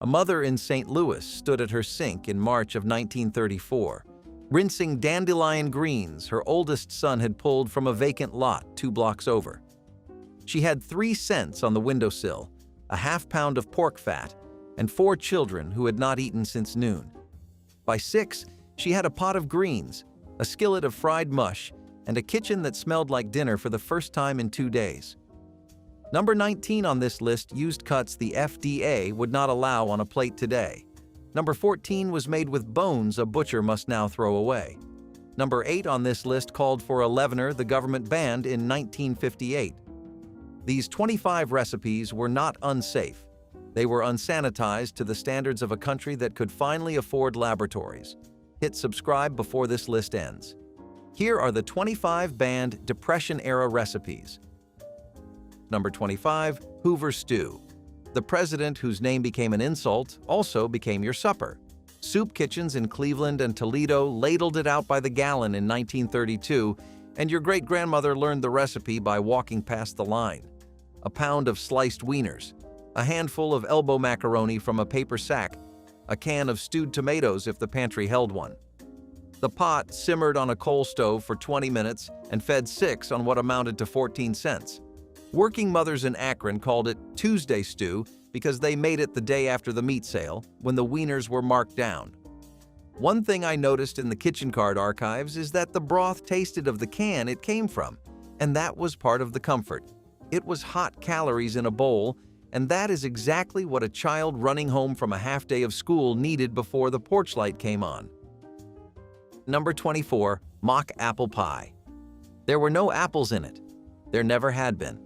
A mother in St. Louis stood at her sink in March of 1934, rinsing dandelion greens her oldest son had pulled from a vacant lot 2 blocks over. She had 3 cents on the windowsill, a half-pound of pork fat, and 4 children who had not eaten since noon. By 6, she had a pot of greens, a skillet of fried mush, and a kitchen that smelled like dinner for the first time in 2 days. Number 19 on this list used cuts the FDA would not allow on a plate today. Number 14 was made with bones a butcher must now throw away. Number 8 on this list called for a leavener the government banned in 1958. These 25 recipes were not unsafe. They were unsanitized to the standards of a country that could finally afford laboratories. Hit subscribe before this list ends. Here are the 25 banned Depression-era recipes. Number 25, Hoover stew. The president whose name became an insult also became your supper. Soup kitchens in Cleveland and Toledo ladled it out by the gallon in 1932, and your great-grandmother learned the recipe by walking past the line. A pound of sliced wieners, a handful of elbow macaroni from a paper sack, a can of stewed tomatoes if the pantry held one. The pot simmered on a coal stove for 20 minutes and fed 6 on what amounted to 14 cents. Working mothers in Akron called it Tuesday stew because they made it the day after the meat sale, when the wieners were marked down. One thing I noticed in the kitchen card archives is that the broth tasted of the can it came from, and that was part of the comfort. It was hot calories in a bowl, and that is exactly what a child running home from a half day of school needed before the porch light came on. Number 24, mock apple pie. There were no apples in it. There never had been.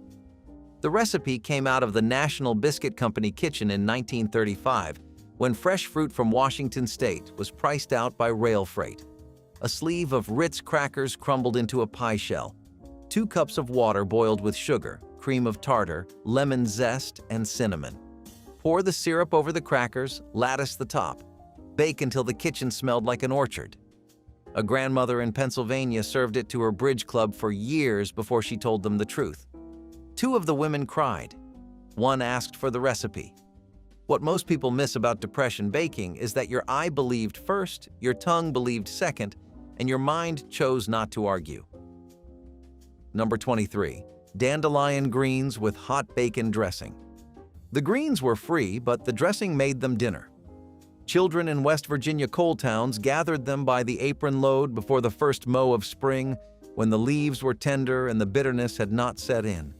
The recipe came out of the National Biscuit Company kitchen in 1935, when fresh fruit from Washington State was priced out by rail freight. A sleeve of Ritz crackers crumbled into a pie shell. 2 cups of water boiled with sugar, cream of tartar, lemon zest, and cinnamon. Pour the syrup over the crackers, lattice the top. Bake until the kitchen smelled like an orchard. A grandmother in Pennsylvania served it to her bridge club for years before she told them the truth. 2 of the women cried. 1 asked for the recipe. What most people miss about depression baking is that your eye believed first, your tongue believed second, and your mind chose not to argue. Number 23, dandelion greens with hot bacon dressing. The greens were free, but the dressing made them dinner. Children in West Virginia coal towns gathered them by the apron load before the first mow of spring, when the leaves were tender and the bitterness had not set in.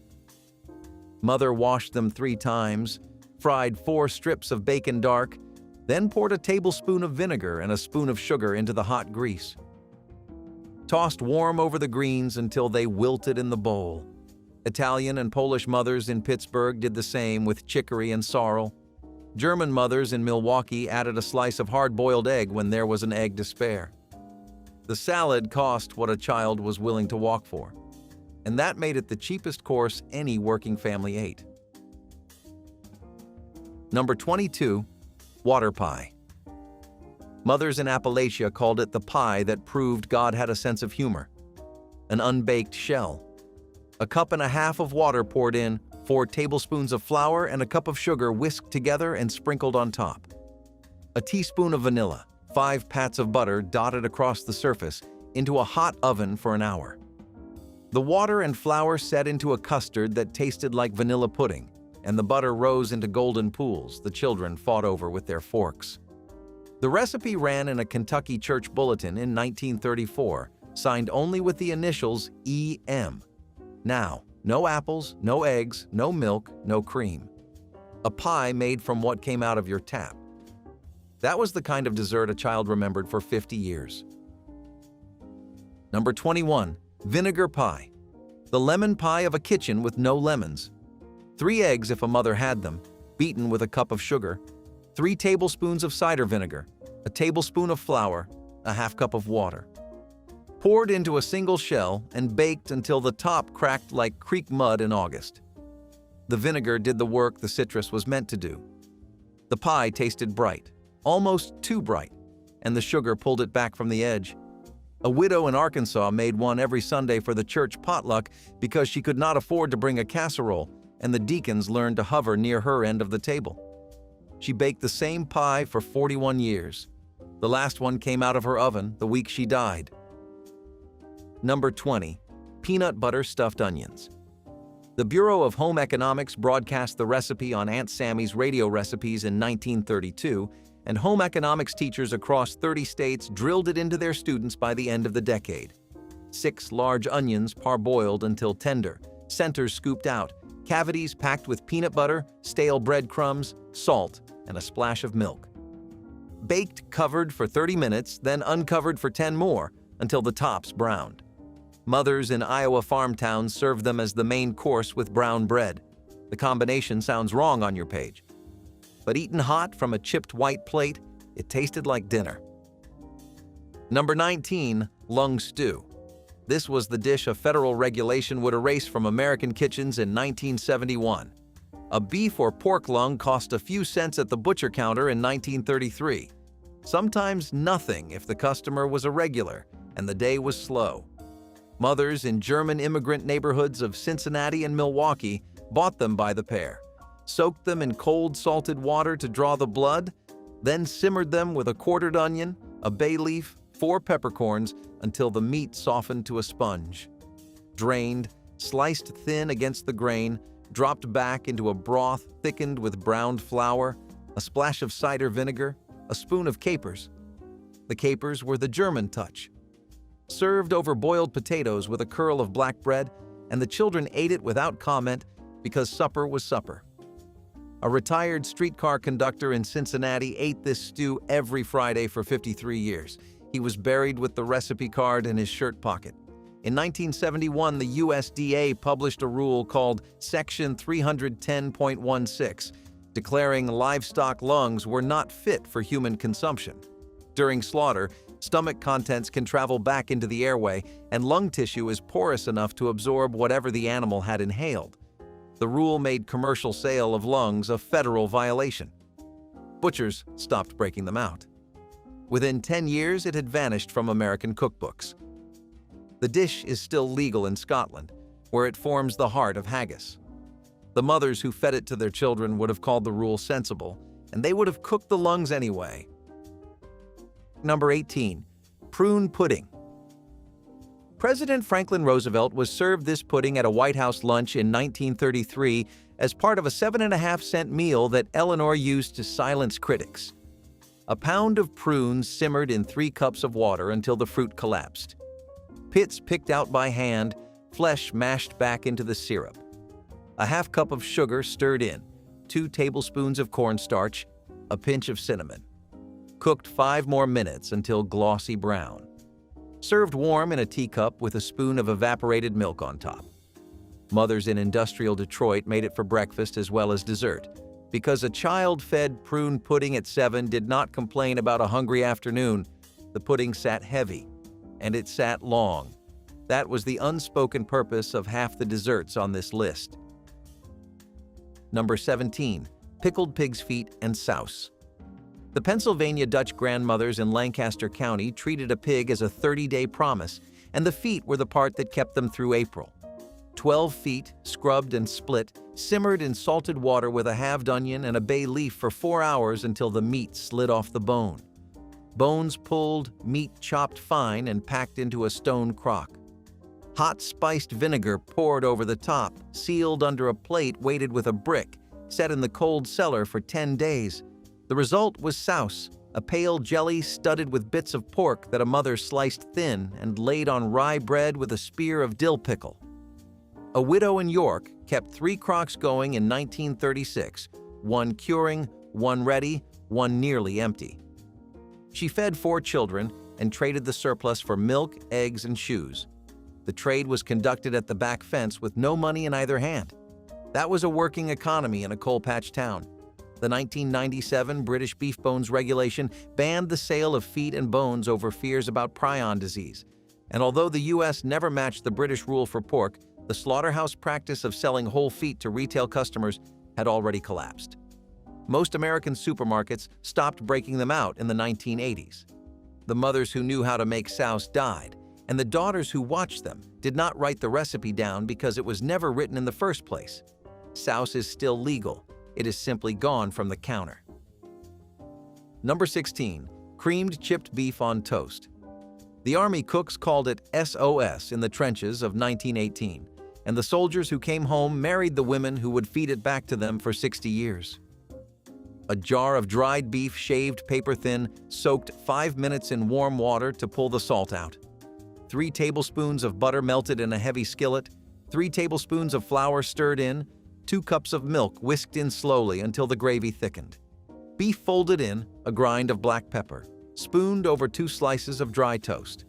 Mother washed them 3 times, fried 4 strips of bacon dark, then poured a tablespoon of vinegar and a spoon of sugar into the hot grease. Tossed warm over the greens until they wilted in the bowl. Italian and Polish mothers in Pittsburgh did the same with chicory and sorrel. German mothers in Milwaukee added a slice of hard-boiled egg when there was an egg to spare. The salad cost what a child was willing to walk for, and that made it the cheapest course any working family ate. Number 22, water pie. Mothers in Appalachia called it the pie that proved God had a sense of humor. An unbaked shell. 1.5 cups of water poured in, 4 tablespoons of flour and a cup of sugar whisked together and sprinkled on top. A teaspoon of vanilla, 5 pats of butter dotted across the surface into a hot oven for an hour. The water and flour set into a custard that tasted like vanilla pudding, and the butter rose into golden pools the children fought over with their forks. The recipe ran in a Kentucky church bulletin in 1934, signed only with the initials E.M. Now, no apples, no eggs, no milk, no cream. A pie made from what came out of your tap. That was the kind of dessert a child remembered for 50 years. Number 21, vinegar pie. The lemon pie of a kitchen with no lemons. 3 eggs if a mother had them, beaten with a cup of sugar, 3 tablespoons of cider vinegar, a tablespoon of flour, a half cup of water. Poured into a single shell and baked until the top cracked like creek mud in August. The vinegar did the work the citrus was meant to do. The pie tasted bright, almost too bright, and the sugar pulled it back from the edge. A widow in Arkansas made one every Sunday for the church potluck because she could not afford to bring a casserole, and the deacons learned to hover near her end of the table. She baked the same pie for 41 years. The last one came out of her oven the week she died. Number 20. Peanut butter stuffed onions. The Bureau of Home Economics broadcast the recipe on Aunt Sammy's radio recipes in 1932, and home economics teachers across 30 states drilled it into their students by the end of the decade. 6 large onions parboiled until tender, centers scooped out, cavities packed with peanut butter, stale breadcrumbs, salt, and a splash of milk. Baked covered for 30 minutes, then uncovered for 10 more until the tops browned. Mothers in Iowa farm towns served them as the main course with brown bread. The combination sounds wrong on your page. But eaten hot from a chipped white plate, it tasted like dinner. Number 19. Lung stew. This was the dish a federal regulation would erase from American kitchens in 1971. A beef or pork lung cost a few cents at the butcher counter in 1933. Sometimes nothing if the customer was a regular and the day was slow. Mothers in German immigrant neighborhoods of Cincinnati and Milwaukee bought them by the pair, soaked them in cold salted water to draw the blood, then simmered them with a quartered onion, a bay leaf, 4 peppercorns until the meat softened to a sponge. Drained, sliced thin against the grain, dropped back into a broth thickened with browned flour, a splash of cider vinegar, a spoon of capers. The capers were the German touch. Served over boiled potatoes with a curl of black bread, and the children ate it without comment because supper was supper. A retired streetcar conductor in Cincinnati ate this stew every Friday for 53 years. He was buried with the recipe card in his shirt pocket. In 1971, the USDA published a rule called Section 310.16, declaring livestock lungs were not fit for human consumption. During slaughter, stomach contents can travel back into the airway, and lung tissue is porous enough to absorb whatever the animal had inhaled. The rule made commercial sale of lungs a federal violation. Butchers stopped breaking them out. Within 10 years, it had vanished from American cookbooks. The dish is still legal in Scotland, where it forms the heart of haggis. The mothers who fed it to their children would have called the rule sensible, and they would have cooked the lungs anyway. Number 18. Prune pudding. President Franklin Roosevelt was served this pudding at a White House lunch in 1933 as part of a 7.5-cent meal that Eleanor used to silence critics. A pound of prunes simmered in 3 cups of water until the fruit collapsed. Pits picked out by hand, flesh mashed back into the syrup. A half cup of sugar stirred in, 2 tablespoons of cornstarch, a pinch of cinnamon. Cooked 5 more minutes until glossy brown. Served warm in a teacup with a spoon of evaporated milk on top. Mothers in industrial Detroit made it for breakfast as well as dessert, because a child fed prune pudding at 7 did not complain about a hungry afternoon. The pudding sat heavy, and it sat long. That was the unspoken purpose of half the desserts on this list. Number 17. Pickled pig's feet and souse. The Pennsylvania Dutch grandmothers in Lancaster County treated a pig as a 30-day promise, and the feet were the part that kept them through April. 12 feet, scrubbed and split, simmered in salted water with a halved onion and a bay leaf for 4 hours until the meat slid off the bone. Bones pulled, meat chopped fine and packed into a stone crock. Hot spiced vinegar poured over the top, sealed under a plate weighted with a brick, set in the cold cellar for 10 days. The result was souse, a pale jelly studded with bits of pork that a mother sliced thin and laid on rye bread with a spear of dill pickle. A widow in York kept 3 crocks going in 1936, one curing, one ready, one nearly empty. She fed 4 children and traded the surplus for milk, eggs, and shoes. The trade was conducted at the back fence with no money in either hand. That was a working economy in a coal patch town. The 1997 British beef bones regulation banned the sale of feet and bones over fears about prion disease. And although the U.S. never matched the British rule for pork, the slaughterhouse practice of selling whole feet to retail customers had already collapsed. Most American supermarkets stopped breaking them out in the 1980s. The mothers who knew how to make souse died, and the daughters who watched them did not write the recipe down because it was never written in the first place. Souse is still legal. It is simply gone from the counter. Number 16. Creamed chipped beef on toast. The Army cooks called it SOS in the trenches of 1918, and the soldiers who came home married the women who would feed it back to them for 60 years. A jar of dried beef shaved paper-thin, soaked 5 minutes in warm water to pull the salt out. 3 tablespoons of butter melted in a heavy skillet, 3 tablespoons of flour stirred in, 2 cups of milk whisked in slowly until the gravy thickened. Beef folded in, a grind of black pepper, spooned over 2 slices of dry toast.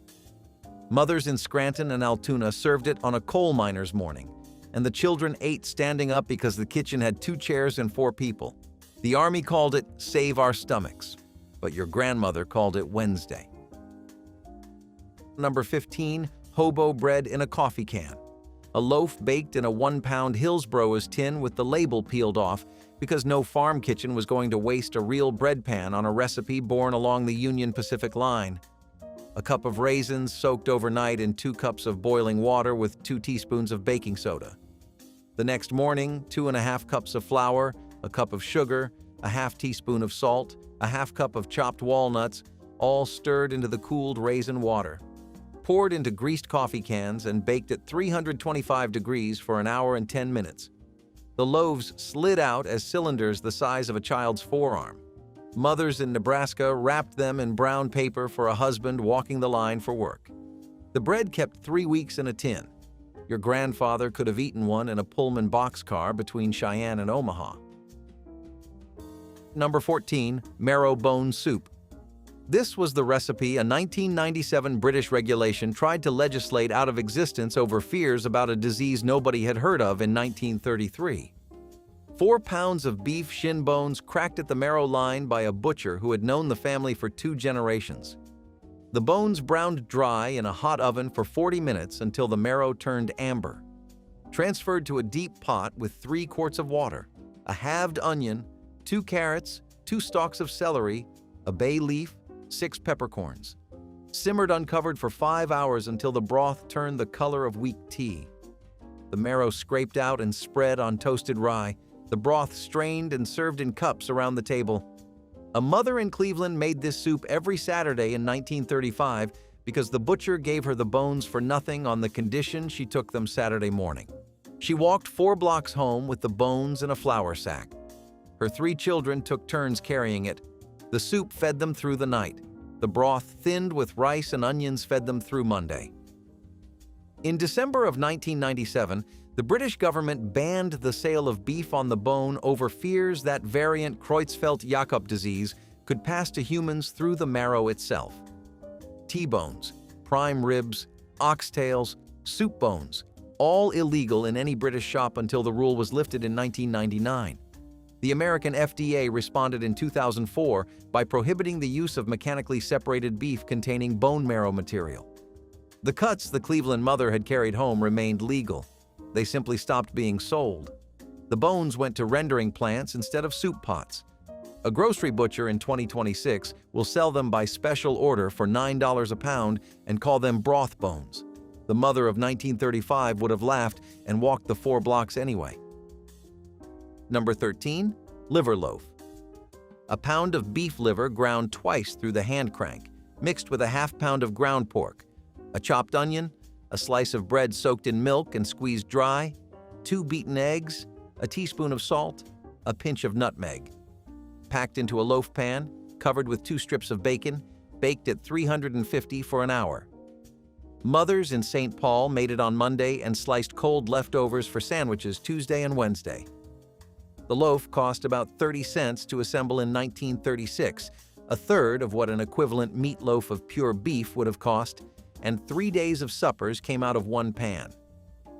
Mothers in Scranton and Altoona served it on a coal miner's morning, and the children ate standing up because the kitchen had 2 chairs and 4 people. The Army called it Save Our Stomachs, but your grandmother called it Wednesday. Number 15. Hobo bread in a coffee can. A loaf baked in a 1-pound Hillsborough tin with the label peeled off because no farm kitchen was going to waste a real bread pan on a recipe born along the Union Pacific line. A cup of raisins soaked overnight in 2 cups of boiling water with 2 teaspoons of baking soda. The next morning, 2½ cups of flour, a cup of sugar, a ½ teaspoon of salt, a ½ cup of chopped walnuts, all stirred into the cooled raisin water. Poured into greased coffee cans and baked at 325 degrees for an hour and 10 minutes. The loaves slid out as cylinders the size of a child's forearm. Mothers in Nebraska wrapped them in brown paper for a husband walking the line for work. The bread kept 3 weeks in a tin. Your grandfather could have eaten one in a Pullman boxcar between Cheyenne and Omaha. Number 14. Marrow bone soup. This was the recipe a 1997 British regulation tried to legislate out of existence over fears about a disease nobody had heard of in 1933. 4 pounds of beef shin bones cracked at the marrow line by a butcher who had known the family for 2 generations. The bones browned dry in a hot oven for 40 minutes until the marrow turned amber. Transferred to a deep pot with 3 quarts of water, a halved onion, 2 carrots, 2 stalks of celery, a bay leaf, 6 peppercorns. Simmered uncovered for 5 hours until the broth turned the color of weak tea. The marrow scraped out and spread on toasted rye, the broth strained and served in cups around the table. A mother in Cleveland made this soup every Saturday in 1935 because the butcher gave her the bones for nothing on the condition she took them Saturday morning. She walked 4 blocks home with the bones in a flour sack. Her 3 children took turns carrying it. The soup fed them through the night. The broth, thinned with rice and onions, fed them through Monday. In December of 1997, the British government banned the sale of beef on the bone over fears that variant Creutzfeldt-Jakob disease could pass to humans through the marrow itself. T-bones, prime ribs, oxtails, soup bones, all illegal in any British shop until the rule was lifted in 1999. The American FDA responded in 2004 by prohibiting the use of mechanically separated beef containing bone marrow material. The cuts the Cleveland mother had carried home remained legal. They simply stopped being sold. The bones went to rendering plants instead of soup pots. A grocery butcher in 2026 will sell them by special order for $9 a pound and call them broth bones. The mother of 1935 would have laughed and walked the 4 blocks anyway. Number 13. Liver loaf. A pound of beef liver ground twice through the hand crank, mixed with a ½ pound of ground pork, a chopped onion, a slice of bread soaked in milk and squeezed dry, 2 beaten eggs, a teaspoon of salt, a pinch of nutmeg. Packed into a loaf pan, covered with 2 strips of bacon, baked at 350 for an hour. Mothers in St. Paul made it on Monday and sliced cold leftovers for sandwiches Tuesday and Wednesday. The loaf cost about 30 cents to assemble in 1936, a third of what an equivalent meatloaf of pure beef would have cost, and 3 days of suppers came out of 1 pan.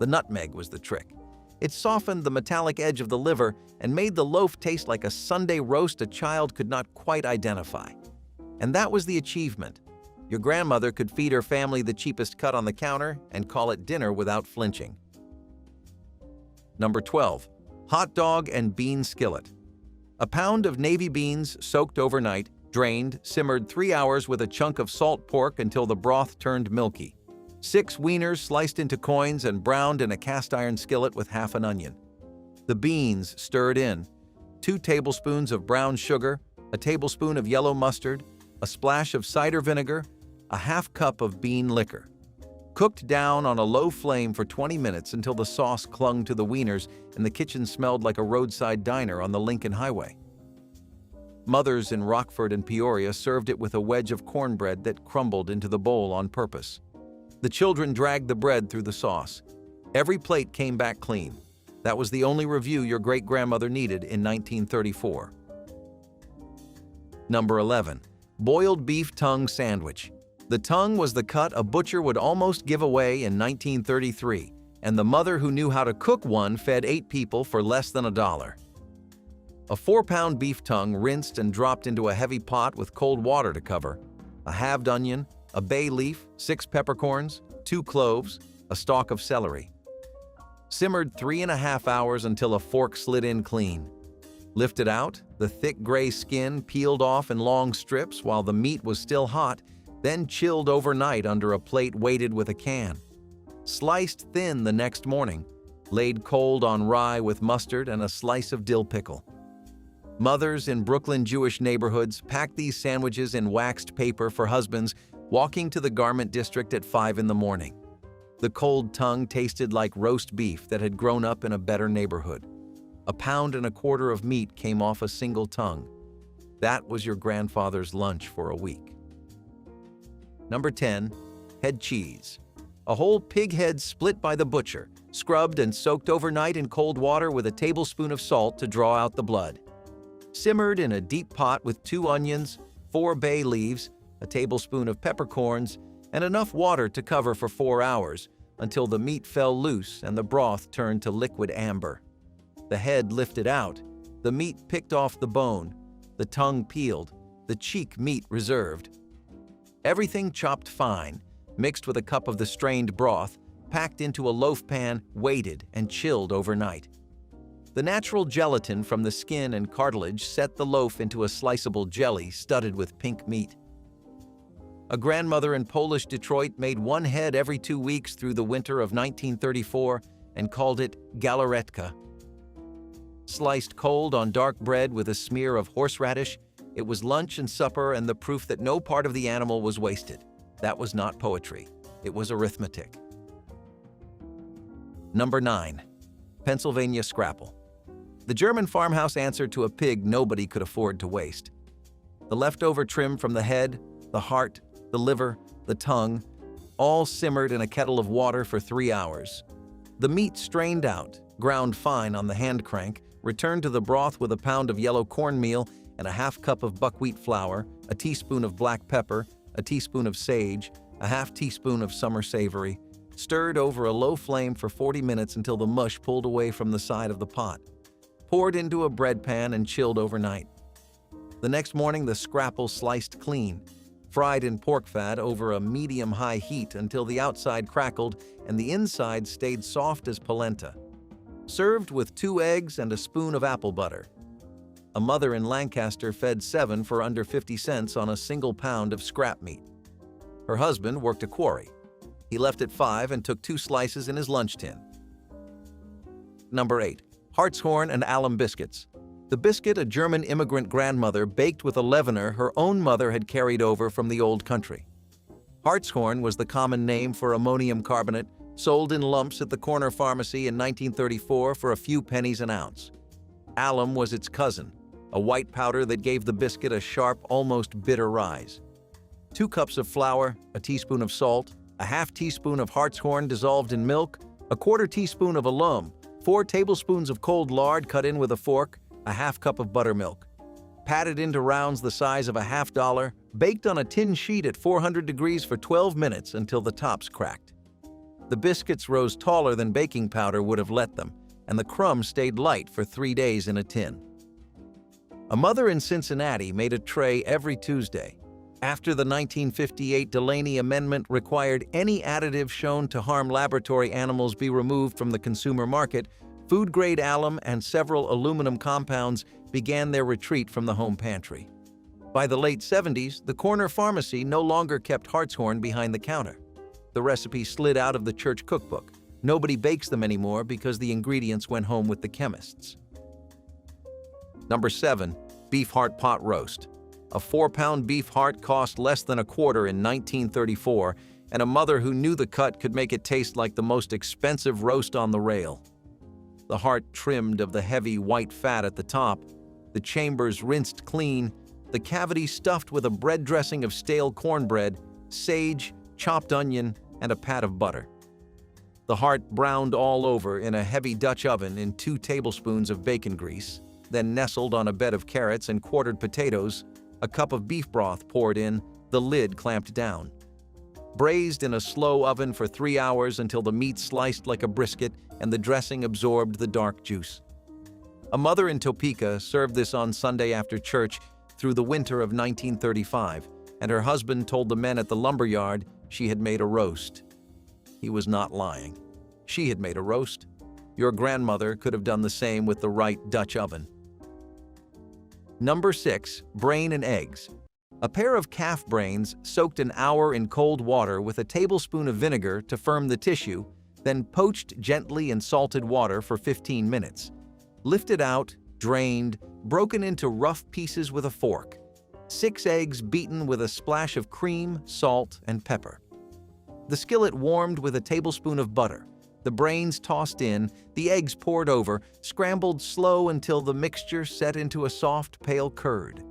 The nutmeg was the trick. It softened the metallic edge of the liver and made the loaf taste like a Sunday roast a child could not quite identify. And that was the achievement. Your grandmother could feed her family the cheapest cut on the counter and call it dinner without flinching. Number 12. Hot dog and bean skillet. A pound of navy beans soaked overnight, drained, simmered 3 hours with a chunk of salt pork until the broth turned milky. 6 wieners sliced into coins and browned in a cast iron skillet with ½ an onion. The beans stirred in. 2 tablespoons of brown sugar, a tablespoon of yellow mustard, a splash of cider vinegar, a half cup of bean liquor. Cooked down on a low flame for 20 minutes until the sauce clung to the wieners and the kitchen smelled like a roadside diner on the Lincoln Highway. Mothers in Rockford and Peoria served it with a wedge of cornbread that crumbled into the bowl on purpose. The children dragged the bread through the sauce. Every plate came back clean. That was the only review your great-grandmother needed in 1934. Number 11. Boiled beef tongue sandwich. The tongue was the cut a butcher would almost give away in 1933, and the mother who knew how to cook one fed 8 people for less than $1. A 4-pound beef tongue rinsed and dropped into a heavy pot with cold water to cover, a halved onion, a bay leaf, 6 peppercorns, 2 cloves, a stalk of celery. Simmered 3.5 hours until a fork slid in clean. Lifted out, the thick gray skin peeled off in long strips while the meat was still hot, then chilled overnight under a plate weighted with a can. Sliced thin the next morning, laid cold on rye with mustard and a slice of dill pickle. Mothers in Brooklyn Jewish neighborhoods packed these sandwiches in waxed paper for husbands walking to the garment district at 5 in the morning. The cold tongue tasted like roast beef that had grown up in a better neighborhood. 1.25 pounds of meat came off a single tongue. That was your grandfather's lunch for a week. Number 10. Head cheese. A whole pig head split by the butcher, scrubbed and soaked overnight in cold water with a tablespoon of salt to draw out the blood. Simmered in a deep pot with 2 onions, 4 bay leaves, a tablespoon of peppercorns, and enough water to cover for 4 hours until the meat fell loose and the broth turned to liquid amber. The head lifted out, the meat picked off the bone, the tongue peeled, the cheek meat reserved. Everything chopped fine, mixed with a cup of the strained broth, packed into a loaf pan, weighted and chilled overnight. The natural gelatin from the skin and cartilage set the loaf into a sliceable jelly studded with pink meat. A grandmother in Polish Detroit made one head every 2 weeks through the winter of 1934 and called it galaretka. Sliced cold on dark bread with a smear of horseradish, it was lunch and supper and the proof that no part of the animal was wasted. That was not poetry. It was arithmetic. Number 9. Pennsylvania scrapple. The German farmhouse answer to a pig nobody could afford to waste. The leftover trim from the head, the heart, the liver, the tongue, all simmered in a kettle of water for 3 hours. The meat strained out, ground fine on the hand crank, returned to the broth with 1 pound of yellow cornmeal and a half cup of buckwheat flour, a teaspoon of black pepper, a teaspoon of sage, a half teaspoon of summer savory, stirred over a low flame for 40 minutes until the mush pulled away from the side of the pot. Poured into a bread pan and chilled overnight. The next morning, the scrapple sliced clean, fried in pork fat over a medium-high heat until the outside crackled and the inside stayed soft as polenta. Served with 2 eggs and a spoon of apple butter. A mother in Lancaster fed 7 for under 50 cents on a single pound of scrap meat. Her husband worked a quarry. He left at 5 and took 2 slices in his lunch tin. Number 8. Hartshorn and alum biscuits. The biscuit a German immigrant grandmother baked with a leavener her own mother had carried over from the old country. Hartshorn was the common name for ammonium carbonate, sold in lumps at the corner pharmacy in 1934 for a few pennies an ounce. Alum was its cousin, a white powder that gave the biscuit a sharp, almost bitter rise. 2 cups of flour, a teaspoon of salt, a half teaspoon of hartshorn dissolved in milk, a 1/4 teaspoon of alum, 4 tablespoons of cold lard cut in with a fork, a half cup of buttermilk. Patted into rounds the size of a $1/2, baked on a tin sheet at 400 degrees for 12 minutes until the tops cracked. The biscuits rose taller than baking powder would have let them, and the crumbs stayed light for 3 days in a tin. A mother in Cincinnati made a tray every Tuesday. After the 1958 Delaney Amendment required any additive shown to harm laboratory animals be removed from the consumer market, food-grade alum and several aluminum compounds began their retreat from the home pantry. By the late 70s, the corner pharmacy no longer kept hartshorn behind the counter. The recipe slid out of the church cookbook. Nobody bakes them anymore because the ingredients went home with the chemists. Number 7. Beef heart pot roast. A 4-pound beef heart cost less than a quarter in 1934, and a mother who knew the cut could make it taste like the most expensive roast on the rail. The heart trimmed of the heavy white fat at the top, the chambers rinsed clean, the cavity stuffed with a bread dressing of stale cornbread, sage, chopped onion, and a pat of butter. The heart browned all over in a heavy Dutch oven in 2 tablespoons of bacon grease, then nestled on a bed of carrots and quartered potatoes, a cup of beef broth poured in, the lid clamped down. Braised in a slow oven for 3 hours until the meat sliced like a brisket and the dressing absorbed the dark juice. A mother in Topeka served this on Sunday after church through the winter of 1935, and her husband told the men at the lumberyard she had made a roast. He was not lying. She had made a roast. Your grandmother could have done the same with the right Dutch oven. Number 6. Brain and eggs. A pair of calf brains soaked an hour in cold water with a tablespoon of vinegar to firm the tissue, then poached gently in salted water for 15 minutes. Lifted out, drained, broken into rough pieces with a fork. 6 eggs beaten with a splash of cream, salt, and pepper. The skillet warmed with a tablespoon of butter. The brains tossed in, the eggs poured over, scrambled slow until the mixture set into a soft, pale curd.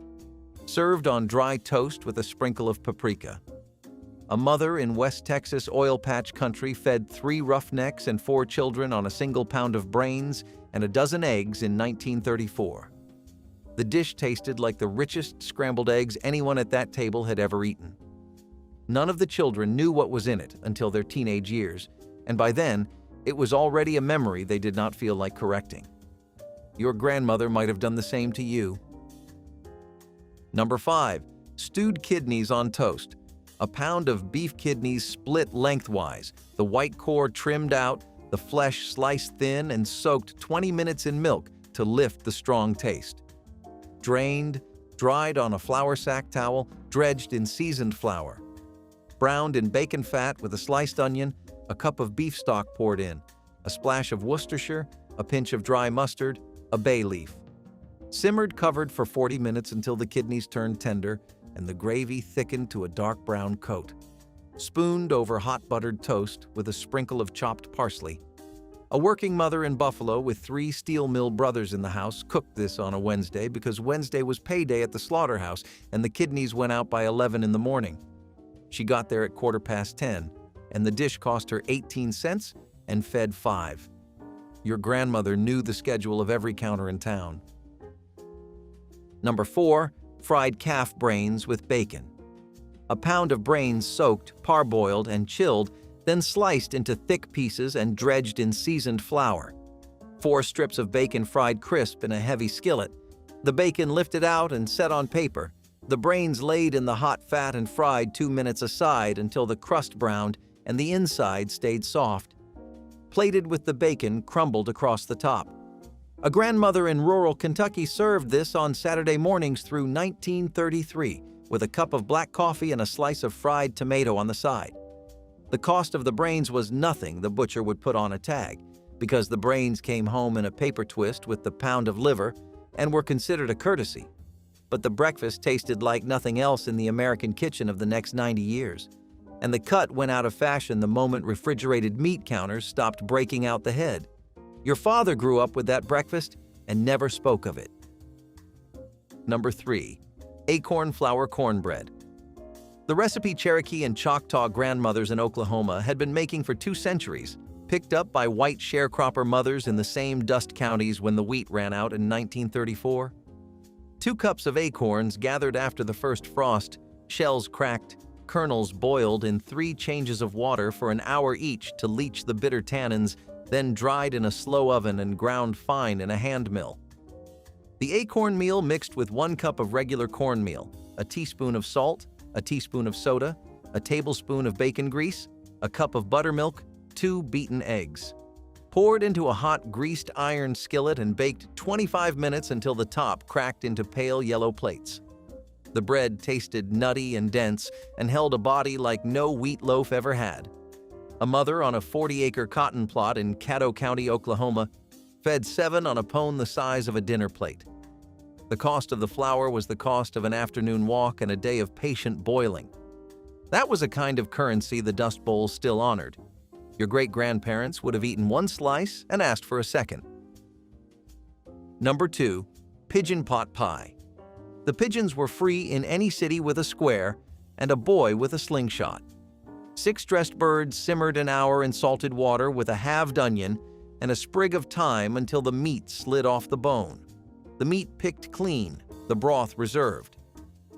Served on dry toast with a sprinkle of paprika. A mother in West Texas oil patch country fed 3 roughnecks and 4 children on a single pound of brains and a dozen eggs in 1934. The dish tasted like the richest scrambled eggs anyone at that table had ever eaten. None of the children knew what was in it until their teenage years, and by then, it was already a memory they did not feel like correcting. Your grandmother might have done the same to you. Number 5. Stewed kidneys on toast. A pound of beef kidneys split lengthwise, the white core trimmed out, the flesh sliced thin and soaked 20 minutes in milk to lift the strong taste. Drained, dried on a flour sack towel, dredged in seasoned flour. Browned in bacon fat with a sliced onion, a cup of beef stock poured in, a splash of Worcestershire, a pinch of dry mustard, a bay leaf. Simmered covered for 40 minutes until the kidneys turned tender and the gravy thickened to a dark brown coat. Spooned over hot buttered toast with a sprinkle of chopped parsley. A working mother in Buffalo with 3 steel mill brothers in the house cooked this on a Wednesday because Wednesday was payday at the slaughterhouse and the kidneys went out by 11 in the morning. She got there at 10:15, and the dish cost her 18 cents and fed 5. Your grandmother knew the schedule of every counter in town. Number 4. Fried calf brains with bacon. A pound of brains soaked, parboiled, and chilled, then sliced into thick pieces and dredged in seasoned flour. 4 strips of bacon fried crisp in a heavy skillet. The bacon lifted out and set on paper. The brains laid in the hot fat and fried 2 minutes aside until the crust browned and the inside stayed soft. Plated with the bacon crumbled across the top. A grandmother in rural Kentucky served this on Saturday mornings through 1933 with a cup of black coffee and a slice of fried tomato on the side. The cost of the brains was nothing the butcher would put on a tag, because the brains came home in a paper twist with the pound of liver and were considered a courtesy. But the breakfast tasted like nothing else in the American kitchen of the next 90 years. And the cut went out of fashion the moment refrigerated meat counters stopped breaking out the head. Your father grew up with that breakfast and never spoke of it. Number 3. Acorn flour cornbread. The recipe Cherokee and Choctaw grandmothers in Oklahoma had been making for 2 centuries, picked up by white sharecropper mothers in the same dust counties when the wheat ran out in 1934. 2 cups of acorns gathered after the first frost, shells cracked, kernels boiled in 3 changes of water for an hour each to leach the bitter tannins, then dried in a slow oven and ground fine in a hand mill. The acorn meal mixed with 1 cup of regular cornmeal, a teaspoon of salt, a teaspoon of soda, a tablespoon of bacon grease, a cup of buttermilk, 2 beaten eggs. Poured into a hot greased iron skillet and baked 25 minutes until the top cracked into pale yellow plates. The bread tasted nutty and dense and held a body like no wheat loaf ever had. A mother on a 40-acre cotton plot in Caddo County, Oklahoma, fed 7 on a pone the size of a dinner plate. The cost of the flour was the cost of an afternoon walk and a day of patient boiling. That was a kind of currency the Dust Bowl still honored. Your great-grandparents would have eaten one slice and asked for a second. Number 2. Pigeon pot pie. The pigeons were free in any city with a square and a boy with a slingshot. 6 dressed birds simmered an hour in salted water with a halved onion and a sprig of thyme until the meat slid off the bone. The meat picked clean, the broth reserved.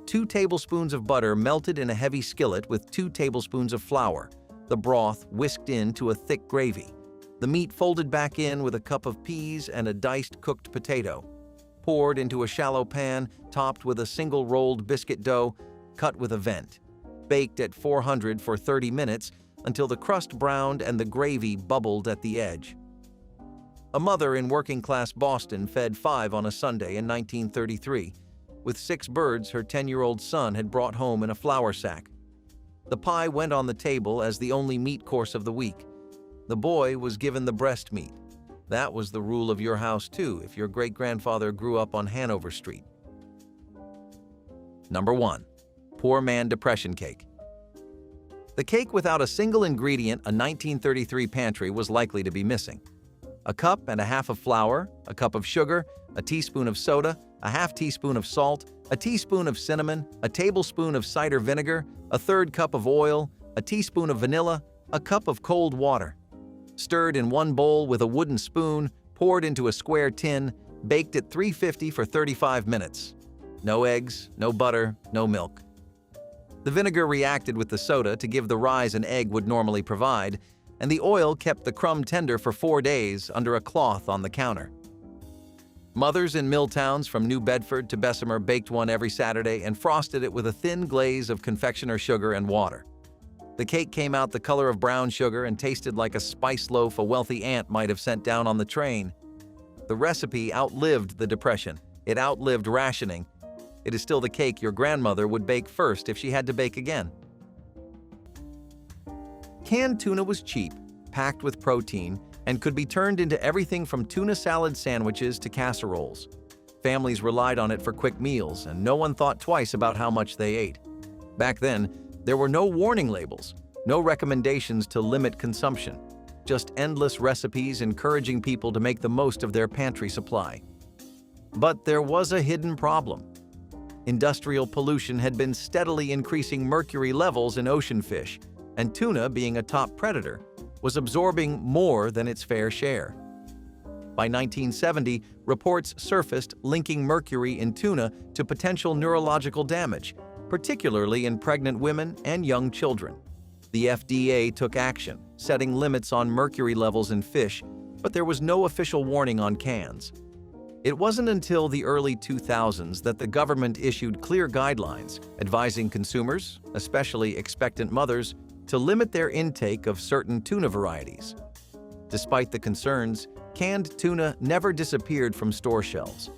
2 tablespoons of butter melted in a heavy skillet with 2 tablespoons of flour, the broth whisked into a thick gravy. The meat folded back in with a cup of peas and a diced cooked potato. Poured into a shallow pan, topped with a single rolled biscuit dough, cut with a vent. Baked at 400 for 30 minutes until the crust browned and the gravy bubbled at the edge. A mother in working-class Boston fed 5 on a Sunday in 1933. With 6 birds her 10-year-old son had brought home in a flour sack. The pie went on the table as the only meat course of the week. The boy was given the breast meat. That was the rule of your house too if your great-grandfather grew up on Hanover Street. Number 1. Poor Man Depression Cake. The cake without a single ingredient a 1933 pantry was likely to be missing. A cup and a half of flour, a cup of sugar, a teaspoon of soda, a half teaspoon of salt, a teaspoon of cinnamon, a tablespoon of cider vinegar, a third cup of oil, a teaspoon of vanilla, a cup of cold water. Stirred in one bowl with a wooden spoon, poured into a square tin, baked at 350 for 35 minutes. No eggs, no butter, no milk. The vinegar reacted with the soda to give the rise an egg would normally provide, and the oil kept the crumb tender for 4 days under a cloth on the counter. Mothers in mill towns from New Bedford to Bessemer baked one every Saturday and frosted it with a thin glaze of confectioner sugar and water. The cake came out the color of brown sugar and tasted like a spice loaf a wealthy aunt might have sent down on the train. The recipe outlived the Depression. It outlived rationing. It is still the cake your grandmother would bake first if she had to bake again. Canned tuna was cheap, packed with protein, and could be turned into everything from tuna salad sandwiches to casseroles. Families relied on it for quick meals, and no one thought twice about how much they ate. Back then, there were no warning labels, no recommendations to limit consumption, just endless recipes encouraging people to make the most of their pantry supply. But there was a hidden problem. Industrial pollution had been steadily increasing mercury levels in ocean fish, and tuna, being a top predator, was absorbing more than its fair share. By 1970, reports surfaced linking mercury in tuna to potential neurological damage, particularly in pregnant women and young children. The FDA took action, setting limits on mercury levels in fish, but there was no official warning on cans. It wasn't until the early 2000s that the government issued clear guidelines advising consumers, especially expectant mothers, to limit their intake of certain tuna varieties. Despite the concerns, canned tuna never disappeared from store shelves.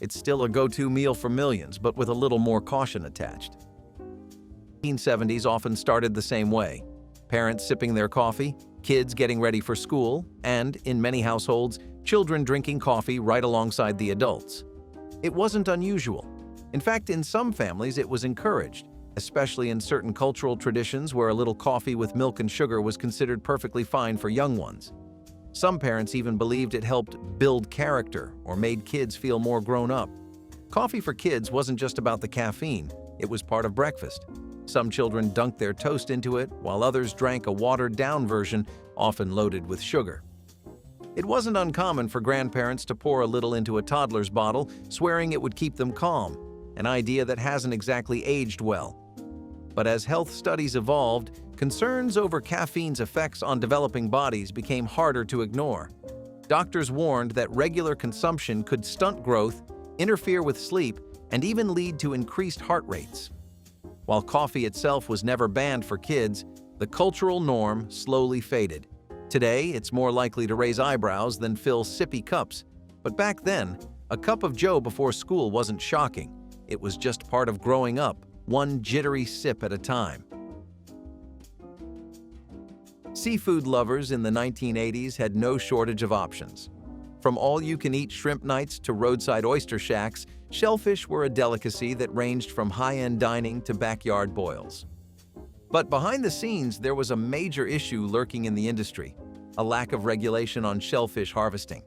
It's still a go-to meal for millions, but with a little more caution attached. The 1970s often started the same way. Parents sipping their coffee, kids getting ready for school, and, in many households, children drinking coffee right alongside the adults. It wasn't unusual. In fact, in some families it was encouraged, especially in certain cultural traditions where a little coffee with milk and sugar was considered perfectly fine for young ones. Some parents even believed it helped build character or made kids feel more grown up. Coffee for kids wasn't just about the caffeine, it was part of breakfast. Some children dunked their toast into it, while others drank a watered-down version, often loaded with sugar. It wasn't uncommon for grandparents to pour a little into a toddler's bottle, swearing it would keep them calm, an idea that hasn't exactly aged well. But as health studies evolved, concerns over caffeine's effects on developing bodies became harder to ignore. Doctors warned that regular consumption could stunt growth, interfere with sleep, and even lead to increased heart rates. While coffee itself was never banned for kids, the cultural norm slowly faded. Today, it's more likely to raise eyebrows than fill sippy cups. But back then, a cup of joe before school wasn't shocking. It was just part of growing up, one jittery sip at a time. Seafood lovers in the 1980s had no shortage of options. From all-you-can-eat shrimp nights to roadside oyster shacks, Shellfish were a delicacy that ranged from high-end dining to backyard boils. But behind the scenes, there was a major issue lurking in the industry: a lack of regulation on shellfish harvesting.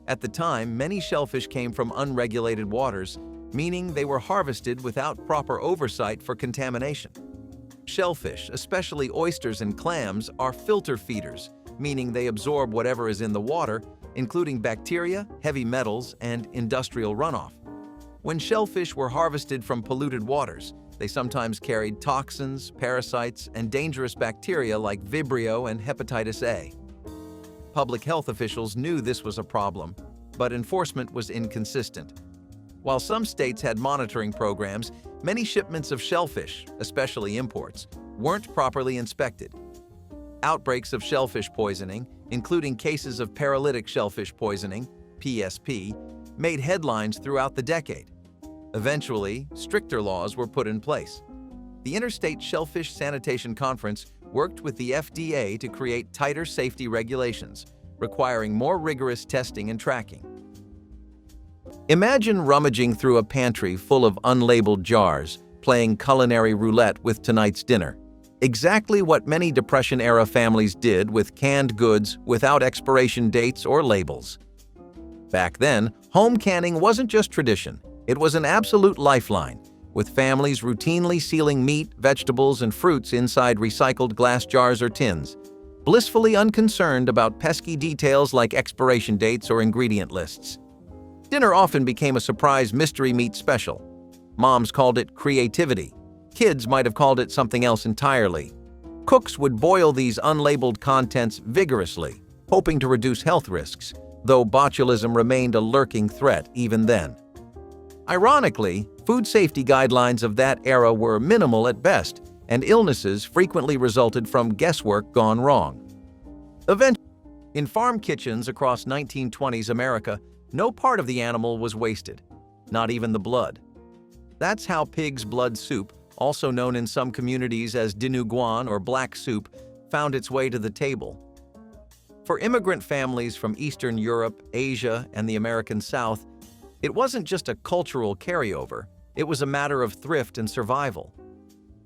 At the time, many shellfish came from unregulated waters, meaning they were harvested without proper oversight for contamination. Shellfish, especially oysters and clams, are filter feeders, meaning they absorb whatever is in the water, including bacteria, heavy metals, and industrial runoff. When shellfish were harvested from polluted waters, they sometimes carried toxins, parasites, and dangerous bacteria like Vibrio and hepatitis A. Public health officials knew this was a problem, but enforcement was inconsistent. While some states had monitoring programs, many shipments of shellfish, especially imports, weren't properly inspected. Outbreaks of shellfish poisoning, including cases of paralytic shellfish poisoning, PSP, made headlines throughout the decade. Eventually, stricter laws were put in place. The Interstate Shellfish Sanitation Conference worked with the FDA to create tighter safety regulations, requiring more rigorous testing and tracking. Imagine rummaging through a pantry full of unlabeled jars, playing culinary roulette with tonight's dinner. Exactly what many Depression-era families did with canned goods without expiration dates or labels. Back then, home canning wasn't just tradition, it was an absolute lifeline, with families routinely sealing meat, vegetables, and fruits inside recycled glass jars or tins, blissfully unconcerned about pesky details like expiration dates or ingredient lists. Dinner often became a surprise mystery meat special. Moms called it creativity. Kids might have called it something else entirely. Cooks would boil these unlabeled contents vigorously, hoping to reduce health risks, though botulism remained a lurking threat even then. Ironically, food safety guidelines of that era were minimal at best, and illnesses frequently resulted from guesswork gone wrong. Eventually, in farm kitchens across 1920s America, no part of the animal was wasted, not even the blood. That's how pig's blood soup, also known in some communities as dinuguan or black soup, found its way to the table. For immigrant families from Eastern Europe, Asia, and the American South, it wasn't just a cultural carryover, it was a matter of thrift and survival.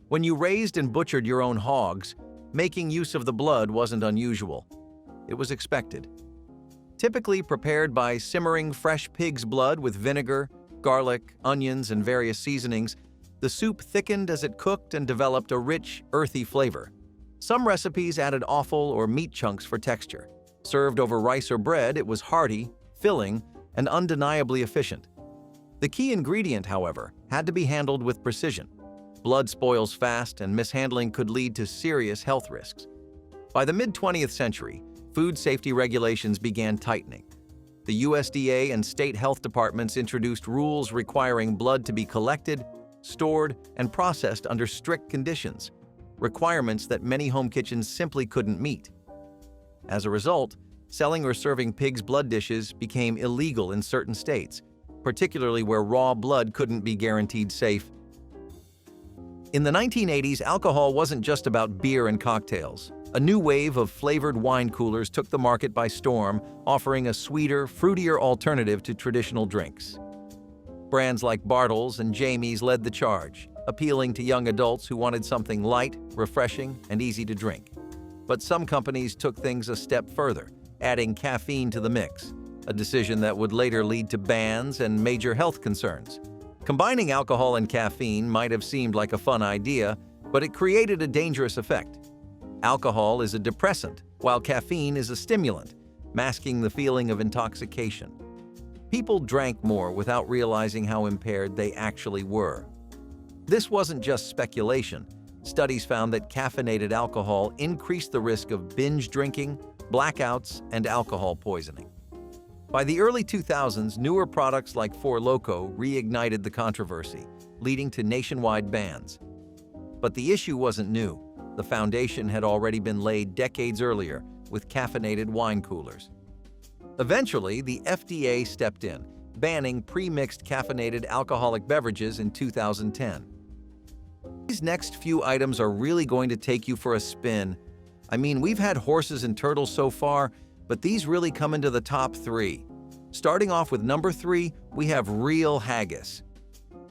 When you raised and butchered your own hogs, making use of the blood wasn't unusual. It was expected. Typically prepared by simmering fresh pig's blood with vinegar, garlic, onions, and various seasonings, the soup thickened as it cooked and developed a rich, earthy flavor. Some recipes added offal or meat chunks for texture. Served over rice or bread, it was hearty, filling, and undeniably efficient. The key ingredient, however, had to be handled with precision. Blood spoils fast, and mishandling could lead to serious health risks. By the mid-20th century, food safety regulations began tightening. The USDA and state health departments introduced rules requiring blood to be collected, stored, and processed under strict conditions, requirements that many home kitchens simply couldn't meet. As a result, selling or serving pig's blood dishes became illegal in certain states, particularly where raw blood couldn't be guaranteed safe. In the 1980s, alcohol wasn't just about beer and cocktails. A new wave of flavored wine coolers took the market by storm, offering a sweeter, fruitier alternative to traditional drinks. Brands like Bartles and Jamie's led the charge, appealing to young adults who wanted something light, refreshing, and easy to drink. But some companies took things a step further, adding caffeine to the mix, a decision that would later lead to bans and major health concerns. Combining alcohol and caffeine might have seemed like a fun idea, but it created a dangerous effect. Alcohol is a depressant, while caffeine is a stimulant, masking the feeling of intoxication. People drank more without realizing how impaired they actually were. This wasn't just speculation. Studies found that caffeinated alcohol increased the risk of binge drinking, blackouts, and alcohol poisoning. By the early 2000s, newer products like Four Loko reignited the controversy, leading to nationwide bans. But the issue wasn't new. The foundation had already been laid decades earlier with caffeinated wine coolers. Eventually, the FDA stepped in, banning pre-mixed caffeinated alcoholic beverages in 2010. These next few items are really going to take you for a spin. I mean, we've had horses and turtles so far, but these really come into the top 3. Starting off with number 3, we have real haggis.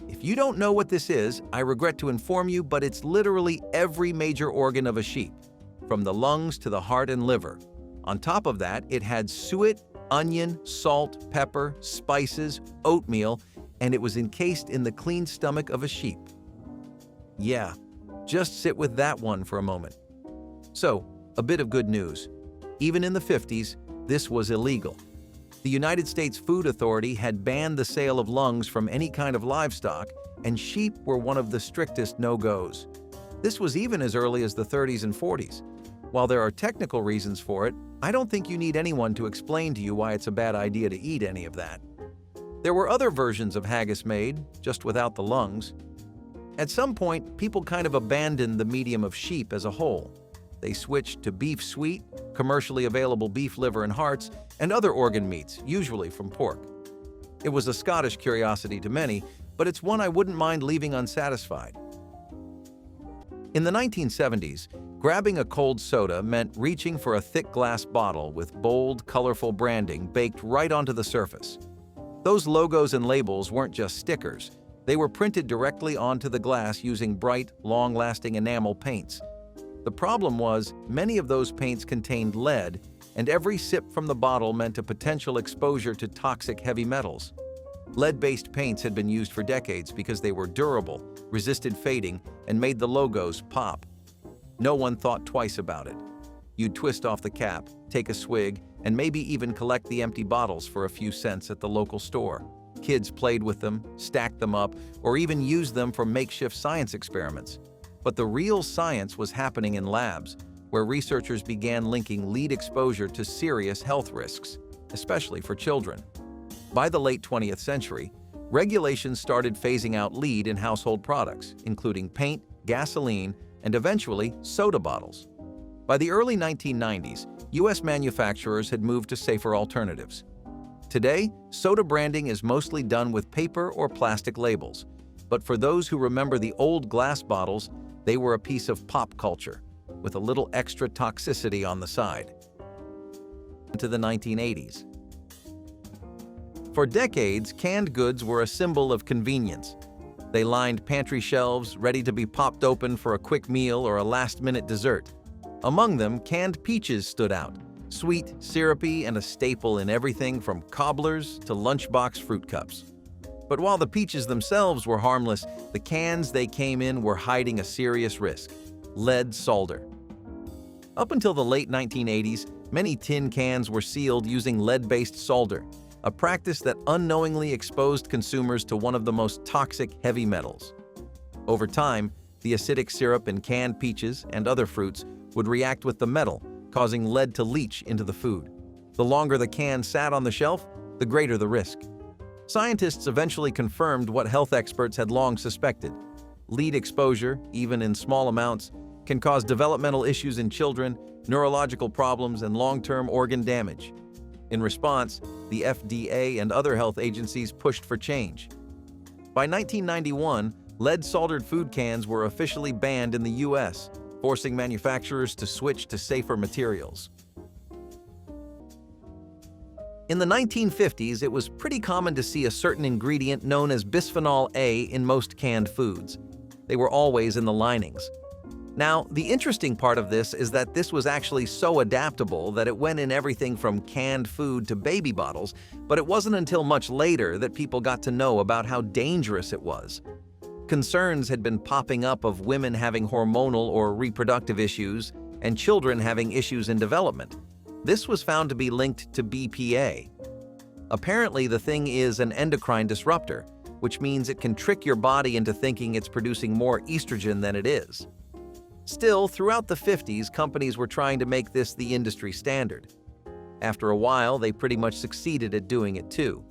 If you don't know what this is, I regret to inform you, but it's literally every major organ of a sheep, from the lungs to the heart and liver. On top of that, it had suet, onion, salt, pepper, spices, oatmeal, and it was encased in the clean stomach of a sheep. Yeah, just sit with that one for a moment. So, a bit of good news. Even in the 50s, this was illegal. The United States Food Authority had banned the sale of lungs from any kind of livestock, and sheep were one of the strictest no-goes. This was even as early as the 30s and 40s. While there are technical reasons for it, I don't think you need anyone to explain to you why it's a bad idea to eat any of that. There were other versions of haggis made, just without the lungs. At some point, people kind of abandoned the medium of sheep as a whole. They switched to beef suite, commercially available beef liver and hearts, and other organ meats, usually from pork. It was a Scottish curiosity to many, but it's one I wouldn't mind leaving unsatisfied. In the 1970s, grabbing a cold soda meant reaching for a thick glass bottle with bold, colorful branding baked right onto the surface. Those logos and labels weren't just stickers. They were printed directly onto the glass using bright, long-lasting enamel paints. The problem was, many of those paints contained lead, and every sip from the bottle meant a potential exposure to toxic heavy metals. Lead-based paints had been used for decades because they were durable, resisted fading, and made the logos pop. No one thought twice about it. You'd twist off the cap, take a swig, and maybe even collect the empty bottles for a few cents at the local store. Kids played with them, stacked them up, or even used them for makeshift science experiments. But the real science was happening in labs, where researchers began linking lead exposure to serious health risks, especially for children. By the late 20th century, regulations started phasing out lead in household products, including paint, gasoline, and eventually soda bottles. By the early 1990s, U.S. manufacturers had moved to safer alternatives. Today, soda branding is mostly done with paper or plastic labels, but for those who remember the old glass bottles, they were a piece of pop culture, with a little extra toxicity on the side. To the 1980s. For decades, canned goods were a symbol of convenience. They lined pantry shelves, ready to be popped open for a quick meal or a last-minute dessert. Among them, canned peaches stood out, sweet, syrupy, and a staple in everything from cobblers to lunchbox fruit cups. But while the peaches themselves were harmless, the cans they came in were hiding a serious risk: lead solder. Up until the late 1980s, many tin cans were sealed using lead-based solder, a practice that unknowingly exposed consumers to one of the most toxic heavy metals. Over time, the acidic syrup in canned peaches and other fruits would react with the metal, causing lead to leach into the food. The longer the can sat on the shelf, the greater the risk. Scientists eventually confirmed what health experts had long suspected. Lead exposure, even in small amounts, can cause developmental issues in children, neurological problems, and long-term organ damage. In response, the FDA and other health agencies pushed for change. By 1991, lead-soldered food cans were officially banned in the U.S., forcing manufacturers to switch to safer materials. In the 1950s, it was pretty common to see a certain ingredient known as bisphenol A in most canned foods. They were always in the linings. Now, the interesting part of this is that this was actually so adaptable that it went in everything from canned food to baby bottles, but it wasn't until much later that people got to know about how dangerous it was. Concerns had been popping up of women having hormonal or reproductive issues and children having issues in development. This was found to be linked to BPA. Apparently, the thing is an endocrine disruptor, which means it can trick your body into thinking it's producing more estrogen than it is. Still, throughout the 50s, companies were trying to make this the industry standard. After a while, they pretty much succeeded at doing it too.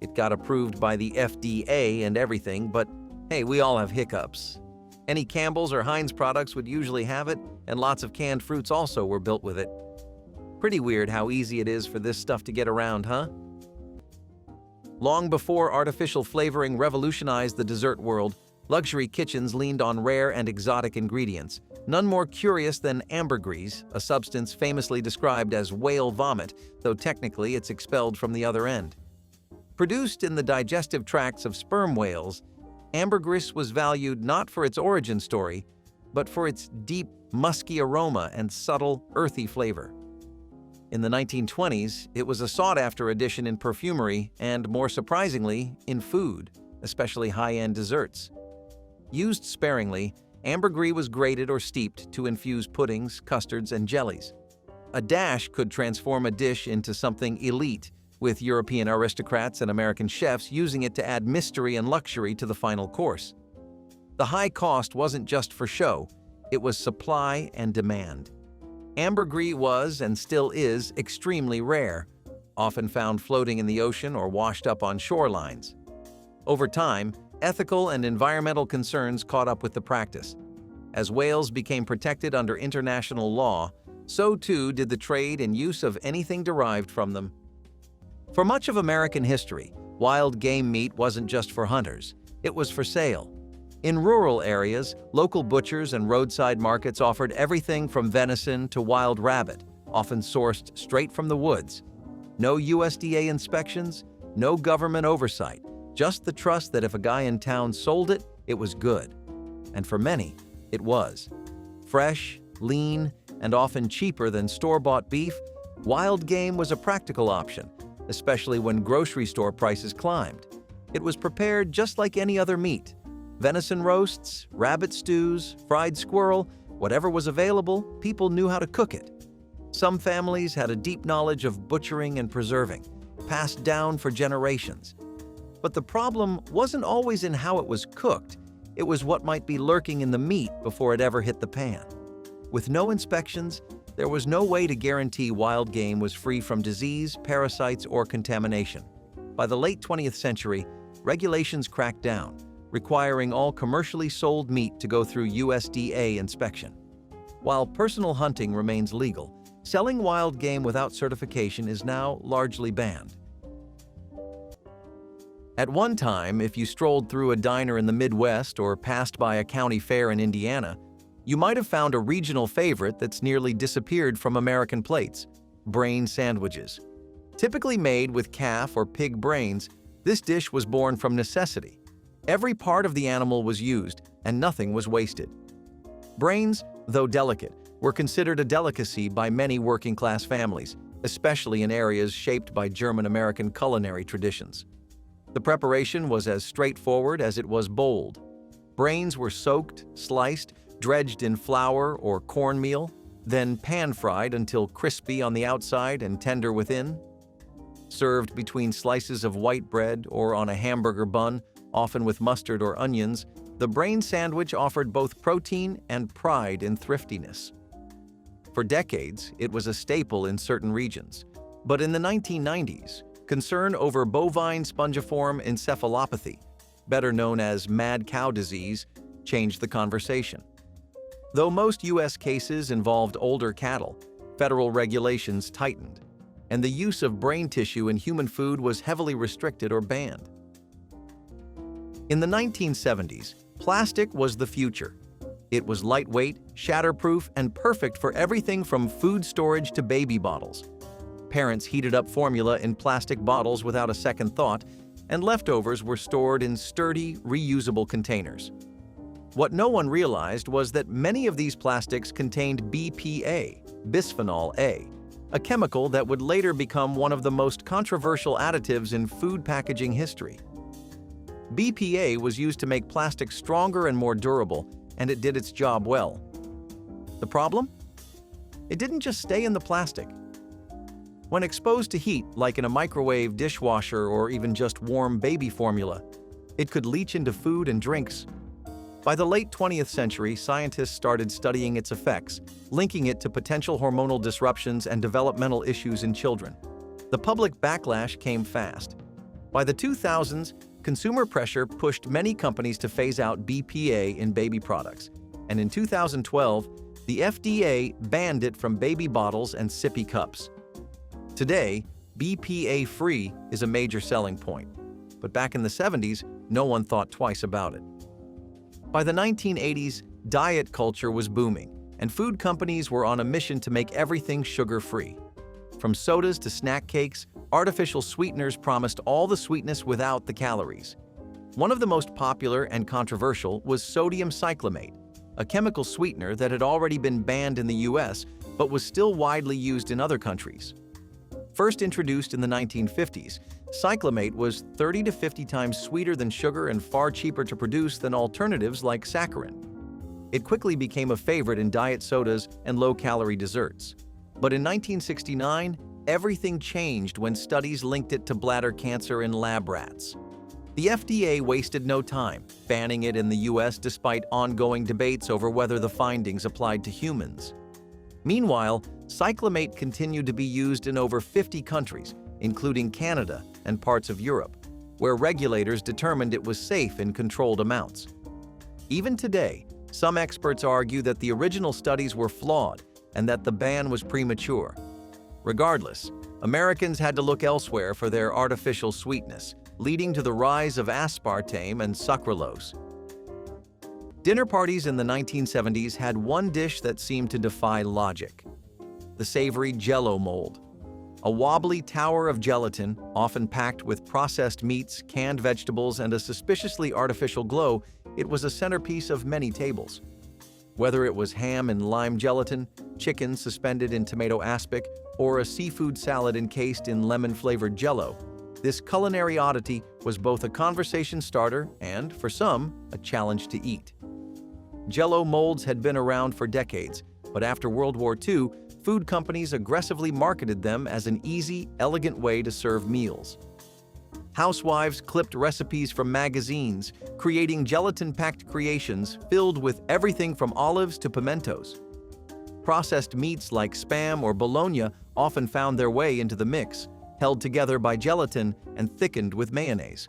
It got approved by the FDA and everything, but hey, we all have hiccups. Any Campbell's or Heinz products would usually have it, and lots of canned fruits also were built with it. Pretty weird how easy it is for this stuff to get around, huh? Long before artificial flavoring revolutionized the dessert world, Luxury kitchens leaned on rare and exotic ingredients, none more curious than ambergris, a substance famously described as whale vomit, though technically it's expelled from the other end. Produced in the digestive tracts of sperm whales, ambergris was valued not for its origin story, but for its deep, musky aroma and subtle, earthy flavor. In the 1920s, it was a sought-after addition in perfumery and, more surprisingly, in food, especially high-end desserts. Used sparingly, ambergris was grated or steeped to infuse puddings, custards, and jellies. A dash could transform a dish into something elite, with European aristocrats and American chefs using it to add mystery and luxury to the final course. The high cost wasn't just for show, it was supply and demand. Ambergris was, and still is, extremely rare, often found floating in the ocean or washed up on shorelines. Over time, ethical and environmental concerns caught up with the practice. As whales became protected under international law, so too did the trade and use of anything derived from them. For much of American history, wild game meat wasn't just for hunters, it was for sale. In rural areas, local butchers and roadside markets offered everything from venison to wild rabbit, often sourced straight from the woods. No USDA inspections, no government oversight, just the trust that if a guy in town sold it, it was good. And for many, it was. Fresh, lean, and often cheaper than store-bought beef, wild game was a practical option, especially when grocery store prices climbed. It was prepared just like any other meat. Venison roasts, rabbit stews, fried squirrel, whatever was available, people knew how to cook it. Some families had a deep knowledge of butchering and preserving, passed down for generations. But the problem wasn't always in how it was cooked, it was what might be lurking in the meat before it ever hit the pan. With no inspections, there was no way to guarantee wild game was free from disease, parasites, or contamination. By the late 20th century, regulations cracked down, requiring all commercially sold meat to go through USDA inspection. While personal hunting remains legal, selling wild game without certification is now largely banned. At one time, if you strolled through a diner in the Midwest or passed by a county fair in Indiana, you might have found a regional favorite that's nearly disappeared from American plates: brain sandwiches. Typically made with calf or pig brains, this dish was born from necessity. Every part of the animal was used, and nothing was wasted. Brains, though delicate, were considered a delicacy by many working-class families, especially in areas shaped by German-American culinary traditions. The preparation was as straightforward as it was bold. Brains were soaked, sliced, dredged in flour or cornmeal, then pan-fried until crispy on the outside and tender within. Served between slices of white bread or on a hamburger bun, often with mustard or onions, the brain sandwich offered both protein and pride in thriftiness. For decades, it was a staple in certain regions. But in the 1990s, concern over bovine spongiform encephalopathy, better known as mad cow disease, changed the conversation. Though most U.S. cases involved older cattle, federal regulations tightened, and the use of brain tissue in human food was heavily restricted or banned. In the 1970s, plastic was the future. It was lightweight, shatterproof, and perfect for everything from food storage to baby bottles. Parents heated up formula in plastic bottles without a second thought, and leftovers were stored in sturdy, reusable containers. What no one realized was that many of these plastics contained BPA, bisphenol A, a chemical that would later become one of the most controversial additives in food packaging history. BPA was used to make plastic stronger and more durable, and it did its job well. The problem? It didn't just stay in the plastic. When exposed to heat, like in a microwave, dishwasher, or even just warm baby formula, it could leach into food and drinks. By the late 20th century, scientists started studying its effects, linking it to potential hormonal disruptions and developmental issues in children. The public backlash came fast. By the 2000s, consumer pressure pushed many companies to phase out BPA in baby products, and in 2012, the FDA banned it from baby bottles and sippy cups. Today, BPA-free is a major selling point, but back in the 70s, no one thought twice about it. By the 1980s, diet culture was booming, and food companies were on a mission to make everything sugar-free. From sodas to snack cakes, artificial sweeteners promised all the sweetness without the calories. One of the most popular and controversial was sodium cyclamate, a chemical sweetener that had already been banned in the US but was still widely used in other countries. First introduced in the 1950s, cyclamate was 30 to 50 times sweeter than sugar and far cheaper to produce than alternatives like saccharin. It quickly became a favorite in diet sodas and low-calorie desserts. But in 1969, everything changed when studies linked it to bladder cancer in lab rats. The FDA wasted no time, banning it in the US despite ongoing debates over whether the findings applied to humans. Meanwhile, cyclamate continued to be used in over 50 countries, including Canada and parts of Europe, where regulators determined it was safe in controlled amounts. Even today, some experts argue that the original studies were flawed and that the ban was premature. Regardless, Americans had to look elsewhere for their artificial sweetness, leading to the rise of aspartame and sucralose. Dinner parties in the 1970s had one dish that seemed to defy logic: the savory Jell-O mold. A wobbly tower of gelatin, often packed with processed meats, canned vegetables, and a suspiciously artificial glow, it was a centerpiece of many tables. Whether it was ham and lime gelatin, chicken suspended in tomato aspic, or a seafood salad encased in lemon-flavored Jell-O, this culinary oddity was both a conversation starter and, for some, a challenge to eat. Jell-O molds had been around for decades, but after World War II, food companies aggressively marketed them as an easy, elegant way to serve meals. Housewives clipped recipes from magazines, creating gelatin-packed creations filled with everything from olives to pimentos. Processed meats like Spam or bologna often found their way into the mix, held together by gelatin and thickened with mayonnaise.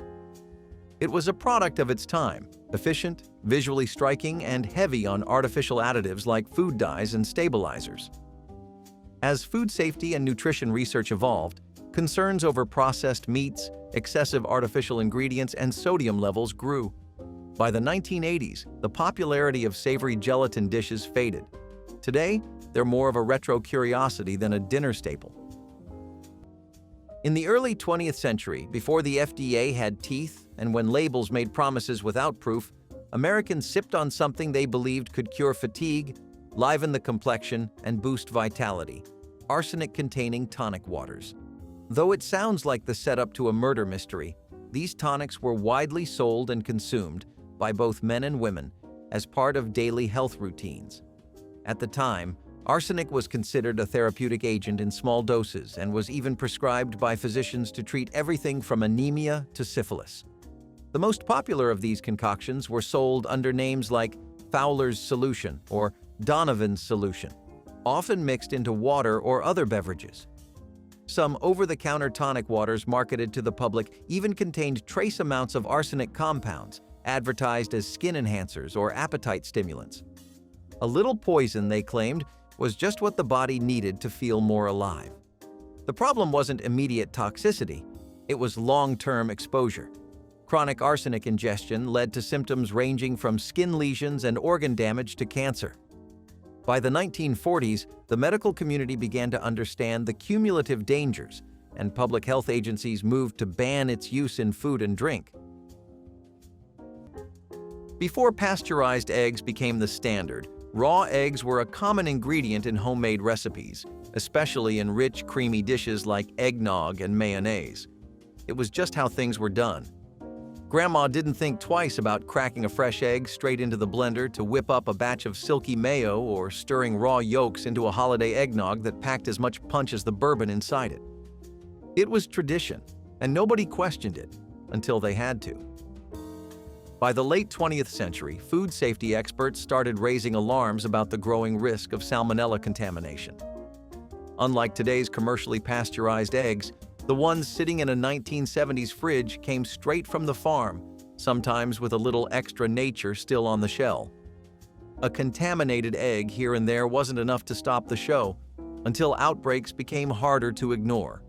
It was a product of its time, efficient, visually striking, and heavy on artificial additives like food dyes and stabilizers. As food safety and nutrition research evolved, concerns over processed meats, excessive artificial ingredients, and sodium levels grew. By the 1980s, the popularity of savory gelatin dishes faded. Today, they're more of a retro curiosity than a dinner staple. In the early 20th century, before the FDA had teeth and when labels made promises without proof, Americans sipped on something they believed could cure fatigue, liven the complexion, and boost vitality: arsenic-containing tonic waters. Though it sounds like the setup to a murder mystery, these tonics were widely sold and consumed by both men and women as part of daily health routines. At the time, arsenic was considered a therapeutic agent in small doses and was even prescribed by physicians to treat everything from anemia to syphilis. The most popular of these concoctions were sold under names like Fowler's Solution or Donovan's Solution, often mixed into water or other beverages. Some over-the-counter tonic waters marketed to the public even contained trace amounts of arsenic compounds, advertised as skin enhancers or appetite stimulants. A little poison, they claimed, was just what the body needed to feel more alive. The problem wasn't immediate toxicity, it was long-term exposure. Chronic arsenic ingestion led to symptoms ranging from skin lesions and organ damage to cancer. By the 1940s, the medical community began to understand the cumulative dangers, and public health agencies moved to ban its use in food and drink. Before pasteurized eggs became the standard, raw eggs were a common ingredient in homemade recipes, especially in rich, creamy dishes like eggnog and mayonnaise. It was just how things were done. Grandma didn't think twice about cracking a fresh egg straight into the blender to whip up a batch of silky mayo or stirring raw yolks into a holiday eggnog that packed as much punch as the bourbon inside it. It was tradition, and nobody questioned it until they had to. By the late 20th century, food safety experts started raising alarms about the growing risk of salmonella contamination. Unlike today's commercially pasteurized eggs, the ones sitting in a 1970s fridge came straight from the farm, sometimes with a little extra nature still on the shell. A contaminated egg here and there wasn't enough to stop the show, until outbreaks became harder to ignore.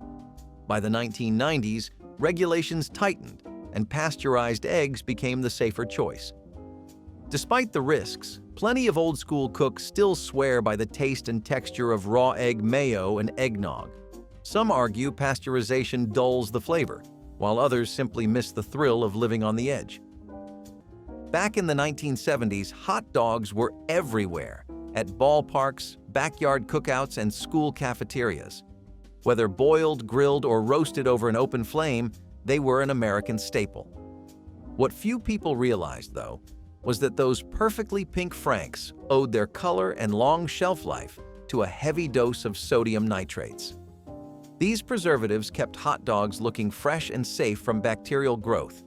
By the 1990s, regulations tightened, and pasteurized eggs became the safer choice. Despite the risks, plenty of old-school cooks still swear by the taste and texture of raw egg mayo and eggnog. Some argue pasteurization dulls the flavor, while others simply miss the thrill of living on the edge. Back in the 1970s, hot dogs were everywhere, at ballparks, backyard cookouts, and school cafeterias. Whether boiled, grilled, or roasted over an open flame, they were an American staple. What few people realized, though, was that those perfectly pink Franks owed their color and long shelf life to a heavy dose of sodium nitrates. These preservatives kept hot dogs looking fresh and safe from bacterial growth,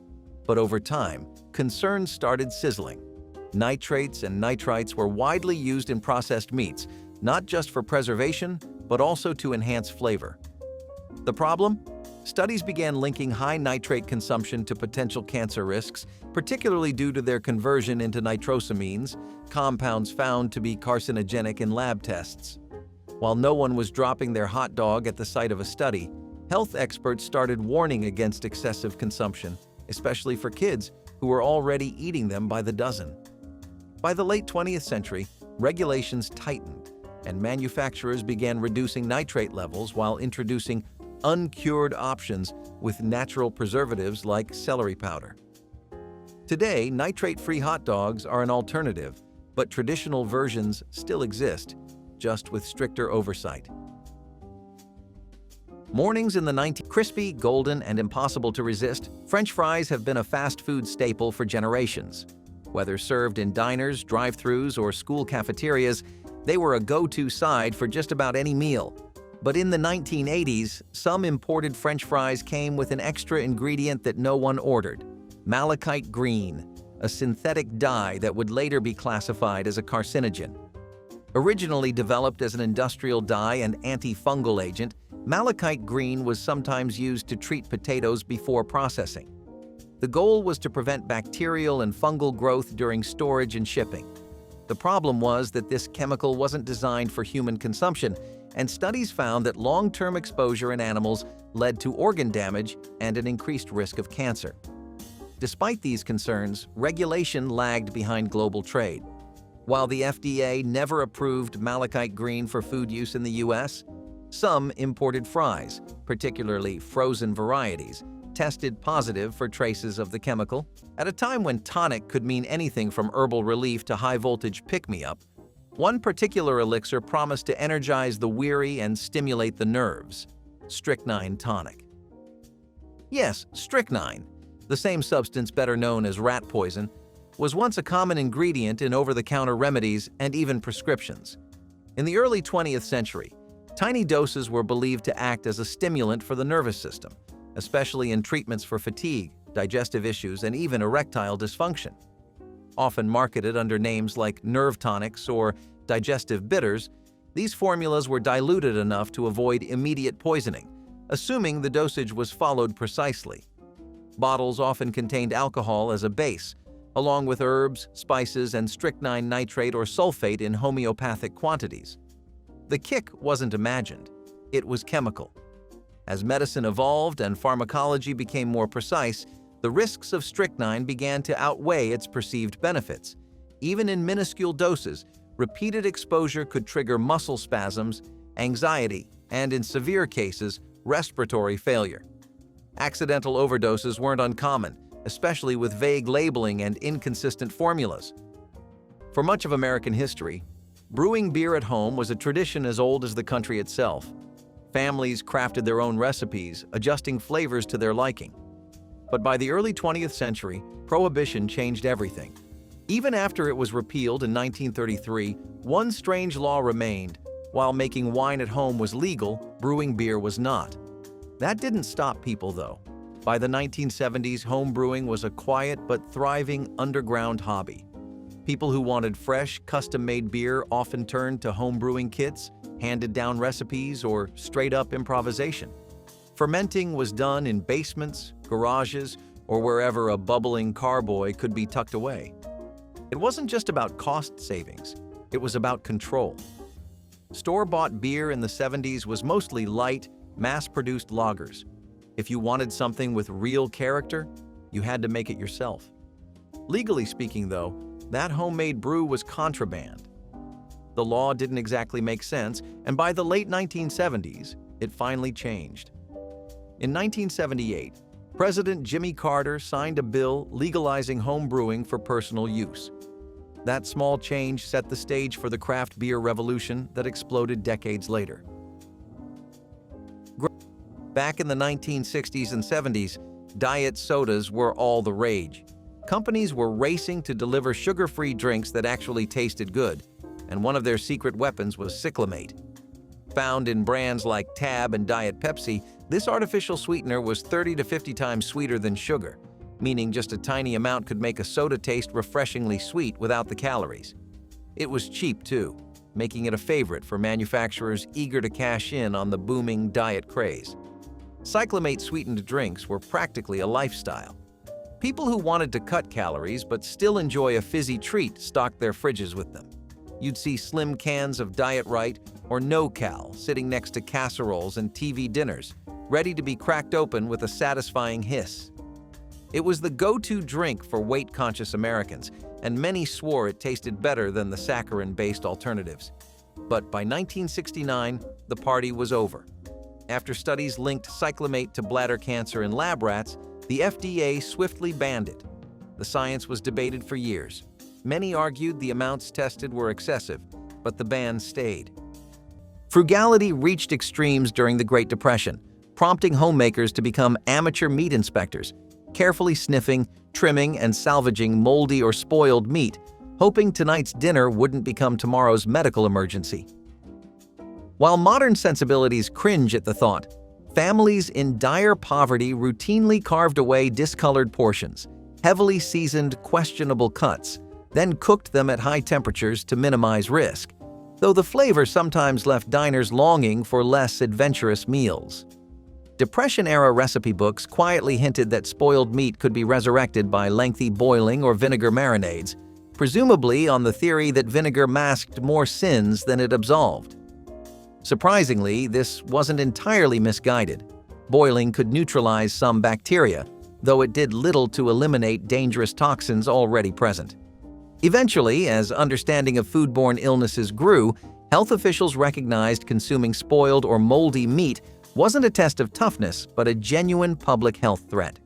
but over time, concerns started sizzling. Nitrates and nitrites were widely used in processed meats, not just for preservation, but also to enhance flavor. The problem? Studies began linking high nitrate consumption to potential cancer risks, particularly due to their conversion into nitrosamines, compounds found to be carcinogenic in lab tests. While no one was dropping their hot dog at the site of a study, health experts started warning against excessive consumption, especially for kids who were already eating them by the dozen. By the late 20th century, regulations tightened, and manufacturers began reducing nitrate levels while introducing uncured options with natural preservatives like celery powder. Today, nitrate-free hot dogs are an alternative, but traditional versions still exist, just with stricter oversight. Mornings in the 90s, crispy, golden, and impossible to resist, French fries have been a fast food staple for generations. Whether served in diners, drive-thrus, or school cafeterias, they were a go-to side for just about any meal. But in the 1980s, some imported French fries came with an extra ingredient that no one ordered: malachite green, a synthetic dye that would later be classified as a carcinogen. Originally developed as an industrial dye and antifungal agent, malachite green was sometimes used to treat potatoes before processing. The goal was to prevent bacterial and fungal growth during storage and shipping. The problem was that this chemical wasn't designed for human consumption, and studies found that long-term exposure in animals led to organ damage and an increased risk of cancer. Despite these concerns, regulation lagged behind global trade. While the FDA never approved malachite green for food use in the US, some imported fries, particularly frozen varieties, tested positive for traces of the chemical. At a time when tonic could mean anything from herbal relief to high-voltage pick-me-up, one particular elixir promised to energize the weary and stimulate the nerves: strychnine tonic. Yes, strychnine, the same substance better known as rat poison, was once a common ingredient in over-the-counter remedies and even prescriptions. In the early 20th century, tiny doses were believed to act as a stimulant for the nervous system, especially in treatments for fatigue, digestive issues, and even erectile dysfunction. Often marketed under names like nerve tonics or digestive bitters, these formulas were diluted enough to avoid immediate poisoning, assuming the dosage was followed precisely. Bottles often contained alcohol as a base, along with herbs, spices, and strychnine nitrate or sulfate in homeopathic quantities. The kick wasn't imagined, it was chemical. As medicine evolved and pharmacology became more precise, the risks of strychnine began to outweigh its perceived benefits. Even in minuscule doses, repeated exposure could trigger muscle spasms, anxiety, and in severe cases, respiratory failure. Accidental overdoses weren't uncommon, especially with vague labeling and inconsistent formulas. For much of American history, brewing beer at home was a tradition as old as the country itself. Families crafted their own recipes, adjusting flavors to their liking. But by the early 20th century, Prohibition changed everything. Even after it was repealed in 1933, one strange law remained: while making wine at home was legal, brewing beer was not. That didn't stop people, though. By the 1970s, home brewing was a quiet but thriving underground hobby. People who wanted fresh, custom-made beer often turned to home brewing kits, handed-down recipes, or straight-up improvisation. Fermenting was done in basements, garages, or wherever a bubbling carboy could be tucked away. It wasn't just about cost savings, it was about control. Store-bought beer in the 70s was mostly light, mass-produced lagers. If you wanted something with real character, you had to make it yourself. Legally speaking, though, that homemade brew was contraband. The law didn't exactly make sense, and by the late 1970s, it finally changed. In 1978, President Jimmy Carter signed a bill legalizing home brewing for personal use. That small change set the stage for the craft beer revolution that exploded decades later. Back in the 1960s and 70s, diet sodas were all the rage. Companies were racing to deliver sugar-free drinks that actually tasted good, and one of their secret weapons was cyclamate. Found in brands like Tab and Diet Pepsi, this artificial sweetener was 30 to 50 times sweeter than sugar, meaning just a tiny amount could make a soda taste refreshingly sweet without the calories. It was cheap too, making it a favorite for manufacturers eager to cash in on the booming diet craze. Cyclamate-sweetened drinks were practically a lifestyle. People who wanted to cut calories but still enjoy a fizzy treat stocked their fridges with them. You'd see slim cans of Diet Right or No Cal sitting next to casseroles and TV dinners, ready to be cracked open with a satisfying hiss. It was the go-to drink for weight-conscious Americans, and many swore it tasted better than the saccharin-based alternatives. But by 1969, the party was over. After studies linked cyclamate to bladder cancer in lab rats, the FDA swiftly banned it. The science was debated for years. Many argued the amounts tested were excessive, but the ban stayed. Frugality reached extremes during the Great Depression, prompting homemakers to become amateur meat inspectors, carefully sniffing, trimming, and salvaging moldy or spoiled meat, hoping tonight's dinner wouldn't become tomorrow's medical emergency. While modern sensibilities cringe at the thought, families in dire poverty routinely carved away discolored portions, heavily seasoned questionable cuts, then cooked them at high temperatures to minimize risk, though the flavor sometimes left diners longing for less adventurous meals. Depression-era recipe books quietly hinted that spoiled meat could be resurrected by lengthy boiling or vinegar marinades, presumably on the theory that vinegar masked more sins than it absolved. Surprisingly, this wasn't entirely misguided. Boiling could neutralize some bacteria, though it did little to eliminate dangerous toxins already present. Eventually, as understanding of foodborne illnesses grew, health officials recognized consuming spoiled or moldy meat wasn't a test of toughness, but a genuine public health threat.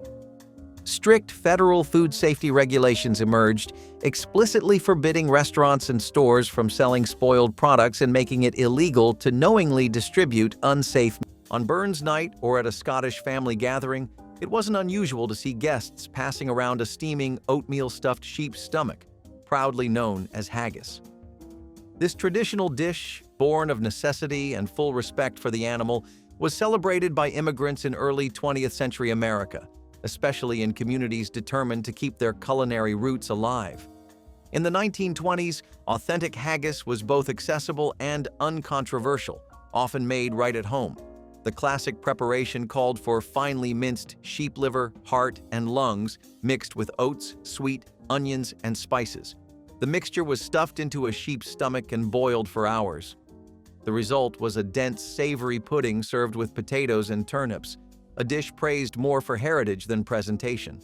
Strict federal food safety regulations emerged, explicitly forbidding restaurants and stores from selling spoiled products and making it illegal to knowingly distribute unsafe meat. On Burns Night or at a Scottish family gathering, it wasn't unusual to see guests passing around a steaming oatmeal-stuffed sheep's stomach, proudly known as haggis. This traditional dish, born of necessity and full respect for the animal, was celebrated by immigrants in early 20th century America, especially in communities determined to keep their culinary roots alive. In the 1920s, authentic haggis was both accessible and uncontroversial, often made right at home. The classic preparation called for finely minced sheep liver, heart, and lungs mixed with oats, sweet, onions, and spices. The mixture was stuffed into a sheep's stomach and boiled for hours. The result was a dense, savory pudding served with potatoes and turnips, a dish praised more for heritage than presentation.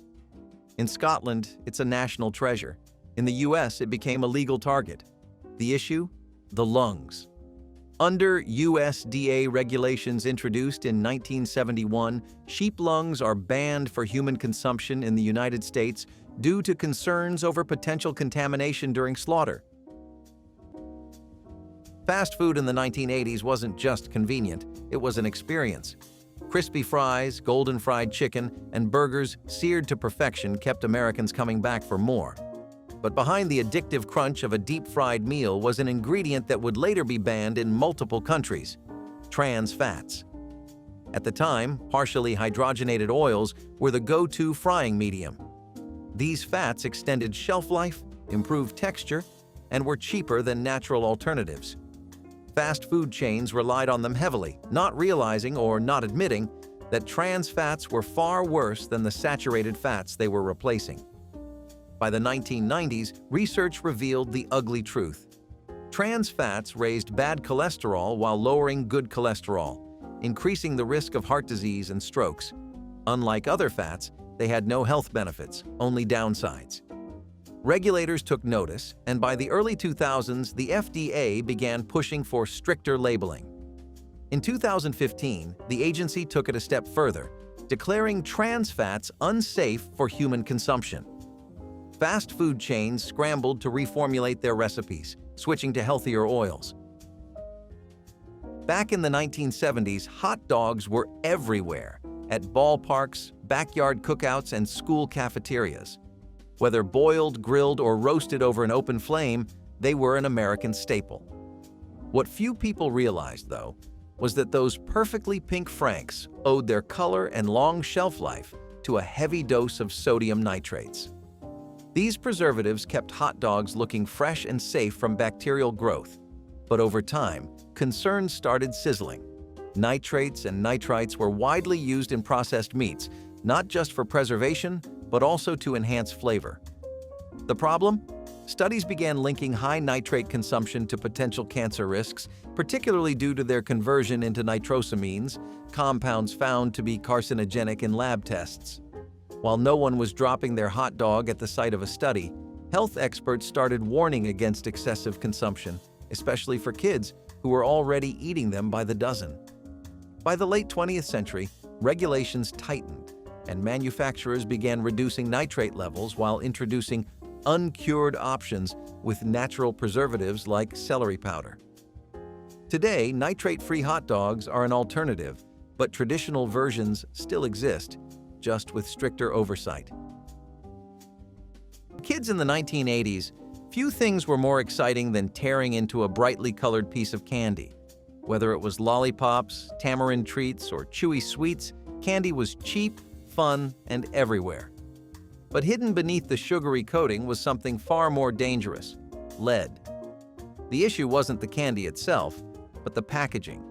In Scotland, it's a national treasure. In the US, it became a legal target. The issue? The lungs. Under USDA regulations introduced in 1971, sheep lungs are banned for human consumption in the United States due to concerns over potential contamination during slaughter. Fast food in the 1980s wasn't just convenient, it was an experience. Crispy fries, golden fried chicken, and burgers seared to perfection kept Americans coming back for more. But behind the addictive crunch of a deep-fried meal was an ingredient that would later be banned in multiple countries: trans fats. At the time, partially hydrogenated oils were the go-to frying medium. These fats extended shelf life, improved texture, and were cheaper than natural alternatives. Fast food chains relied on them heavily, not realizing or not admitting that trans fats were far worse than the saturated fats they were replacing. By the 1990s, research revealed the ugly truth. Trans fats raised bad cholesterol while lowering good cholesterol, increasing the risk of heart disease and strokes. Unlike other fats, they had no health benefits, only downsides. Regulators took notice, and by the early 2000s, the FDA began pushing for stricter labeling. In 2015, the agency took it a step further, declaring trans fats unsafe for human consumption. Fast food chains scrambled to reformulate their recipes, switching to healthier oils. Back in the 1970s, hot dogs were everywhere, at ballparks, backyard cookouts, and school cafeterias. Whether boiled, grilled, or roasted over an open flame, they were an American staple. What few people realized, though, was that those perfectly pink Franks owed their color and long shelf life to a heavy dose of sodium nitrates. These preservatives kept hot dogs looking fresh and safe from bacterial growth, but over time, concerns started sizzling. Nitrates and nitrites were widely used in processed meats, not just for preservation, but also to enhance flavor. The problem? Studies began linking high nitrate consumption to potential cancer risks, particularly due to their conversion into nitrosamines, compounds found to be carcinogenic in lab tests. While no one was dropping their hot dog at the site of a study, health experts started warning against excessive consumption, especially for kids who were already eating them by the dozen. By the late 20th century, regulations tightened, and manufacturers began reducing nitrate levels while introducing uncured options with natural preservatives like celery powder. Today, nitrate-free hot dogs are an alternative, but traditional versions still exist, just with stricter oversight. For kids in the 1980s, few things were more exciting than tearing into a brightly colored piece of candy. Whether it was lollipops, tamarind treats, or chewy sweets, candy was cheap, fun, and everywhere. But hidden beneath the sugary coating was something far more dangerous: lead. The issue wasn't the candy itself, but the packaging.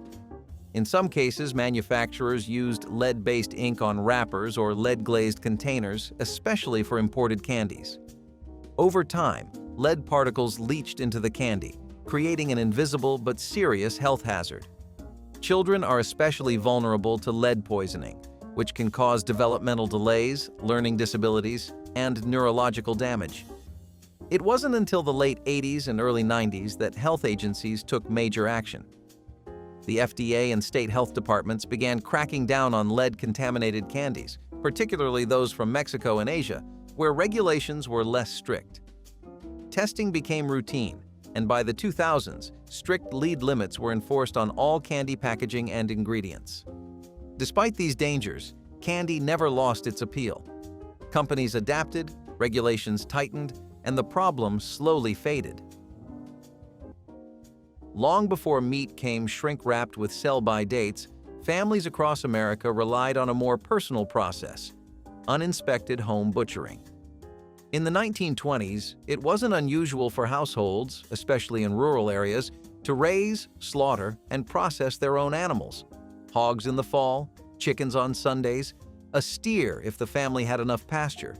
In some cases, manufacturers used lead-based ink on wrappers or lead-glazed containers, especially for imported candies. Over time, lead particles leached into the candy, creating an invisible but serious health hazard. Children are especially vulnerable to lead poisoning, which can cause developmental delays, learning disabilities, and neurological damage. It wasn't until the late 80s and early 90s that health agencies took major action. The FDA and state health departments began cracking down on lead-contaminated candies, particularly those from Mexico and Asia, where regulations were less strict. Testing became routine, and by the 2000s, strict lead limits were enforced on all candy packaging and ingredients. Despite these dangers, candy never lost its appeal. Companies adapted, regulations tightened, and the problem slowly faded. Long before meat came shrink-wrapped with sell-by dates, families across America relied on a more personal process: uninspected home butchering. In the 1920s, it wasn't unusual for households, especially in rural areas, to raise, slaughter, and process their own animals. Hogs in the fall, chickens on Sundays, a steer if the family had enough pasture.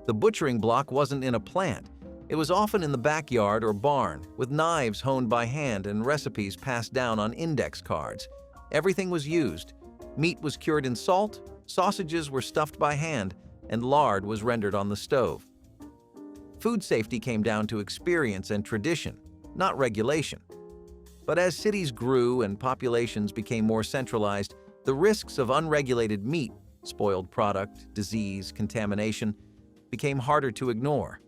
The butchering block wasn't in a plant. It was often in the backyard or barn, with knives honed by hand and recipes passed down on index cards. Everything was used. Meat was cured in salt, sausages were stuffed by hand, and lard was rendered on the stove. Food safety came down to experience and tradition, not regulation. But as cities grew and populations became more centralized, the risks of unregulated meat, spoiled product, disease, contamination, became harder to ignore.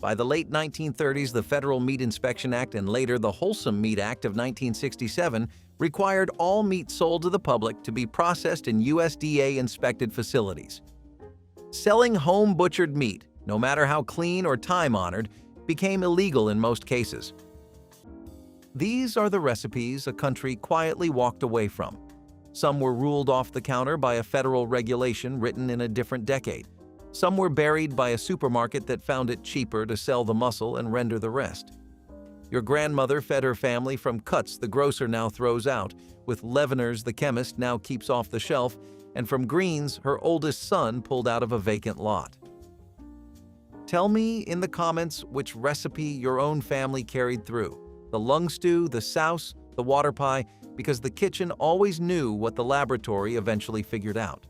By the late 1930s, the Federal Meat Inspection Act and later the Wholesome Meat Act of 1967 required all meat sold to the public to be processed in USDA-inspected facilities. Selling home-butchered meat, no matter how clean or time-honored, became illegal in most cases. These are the recipes a country quietly walked away from. Some were ruled off the counter by a federal regulation written in a different decade. Some were buried by a supermarket that found it cheaper to sell the muscle and render the rest. Your grandmother fed her family from cuts the grocer now throws out, with leaveners the chemist now keeps off the shelf, and from greens her oldest son pulled out of a vacant lot. Tell me in the comments which recipe your own family carried through: the lung stew, the souse, the water pie, because the kitchen always knew what the laboratory eventually figured out.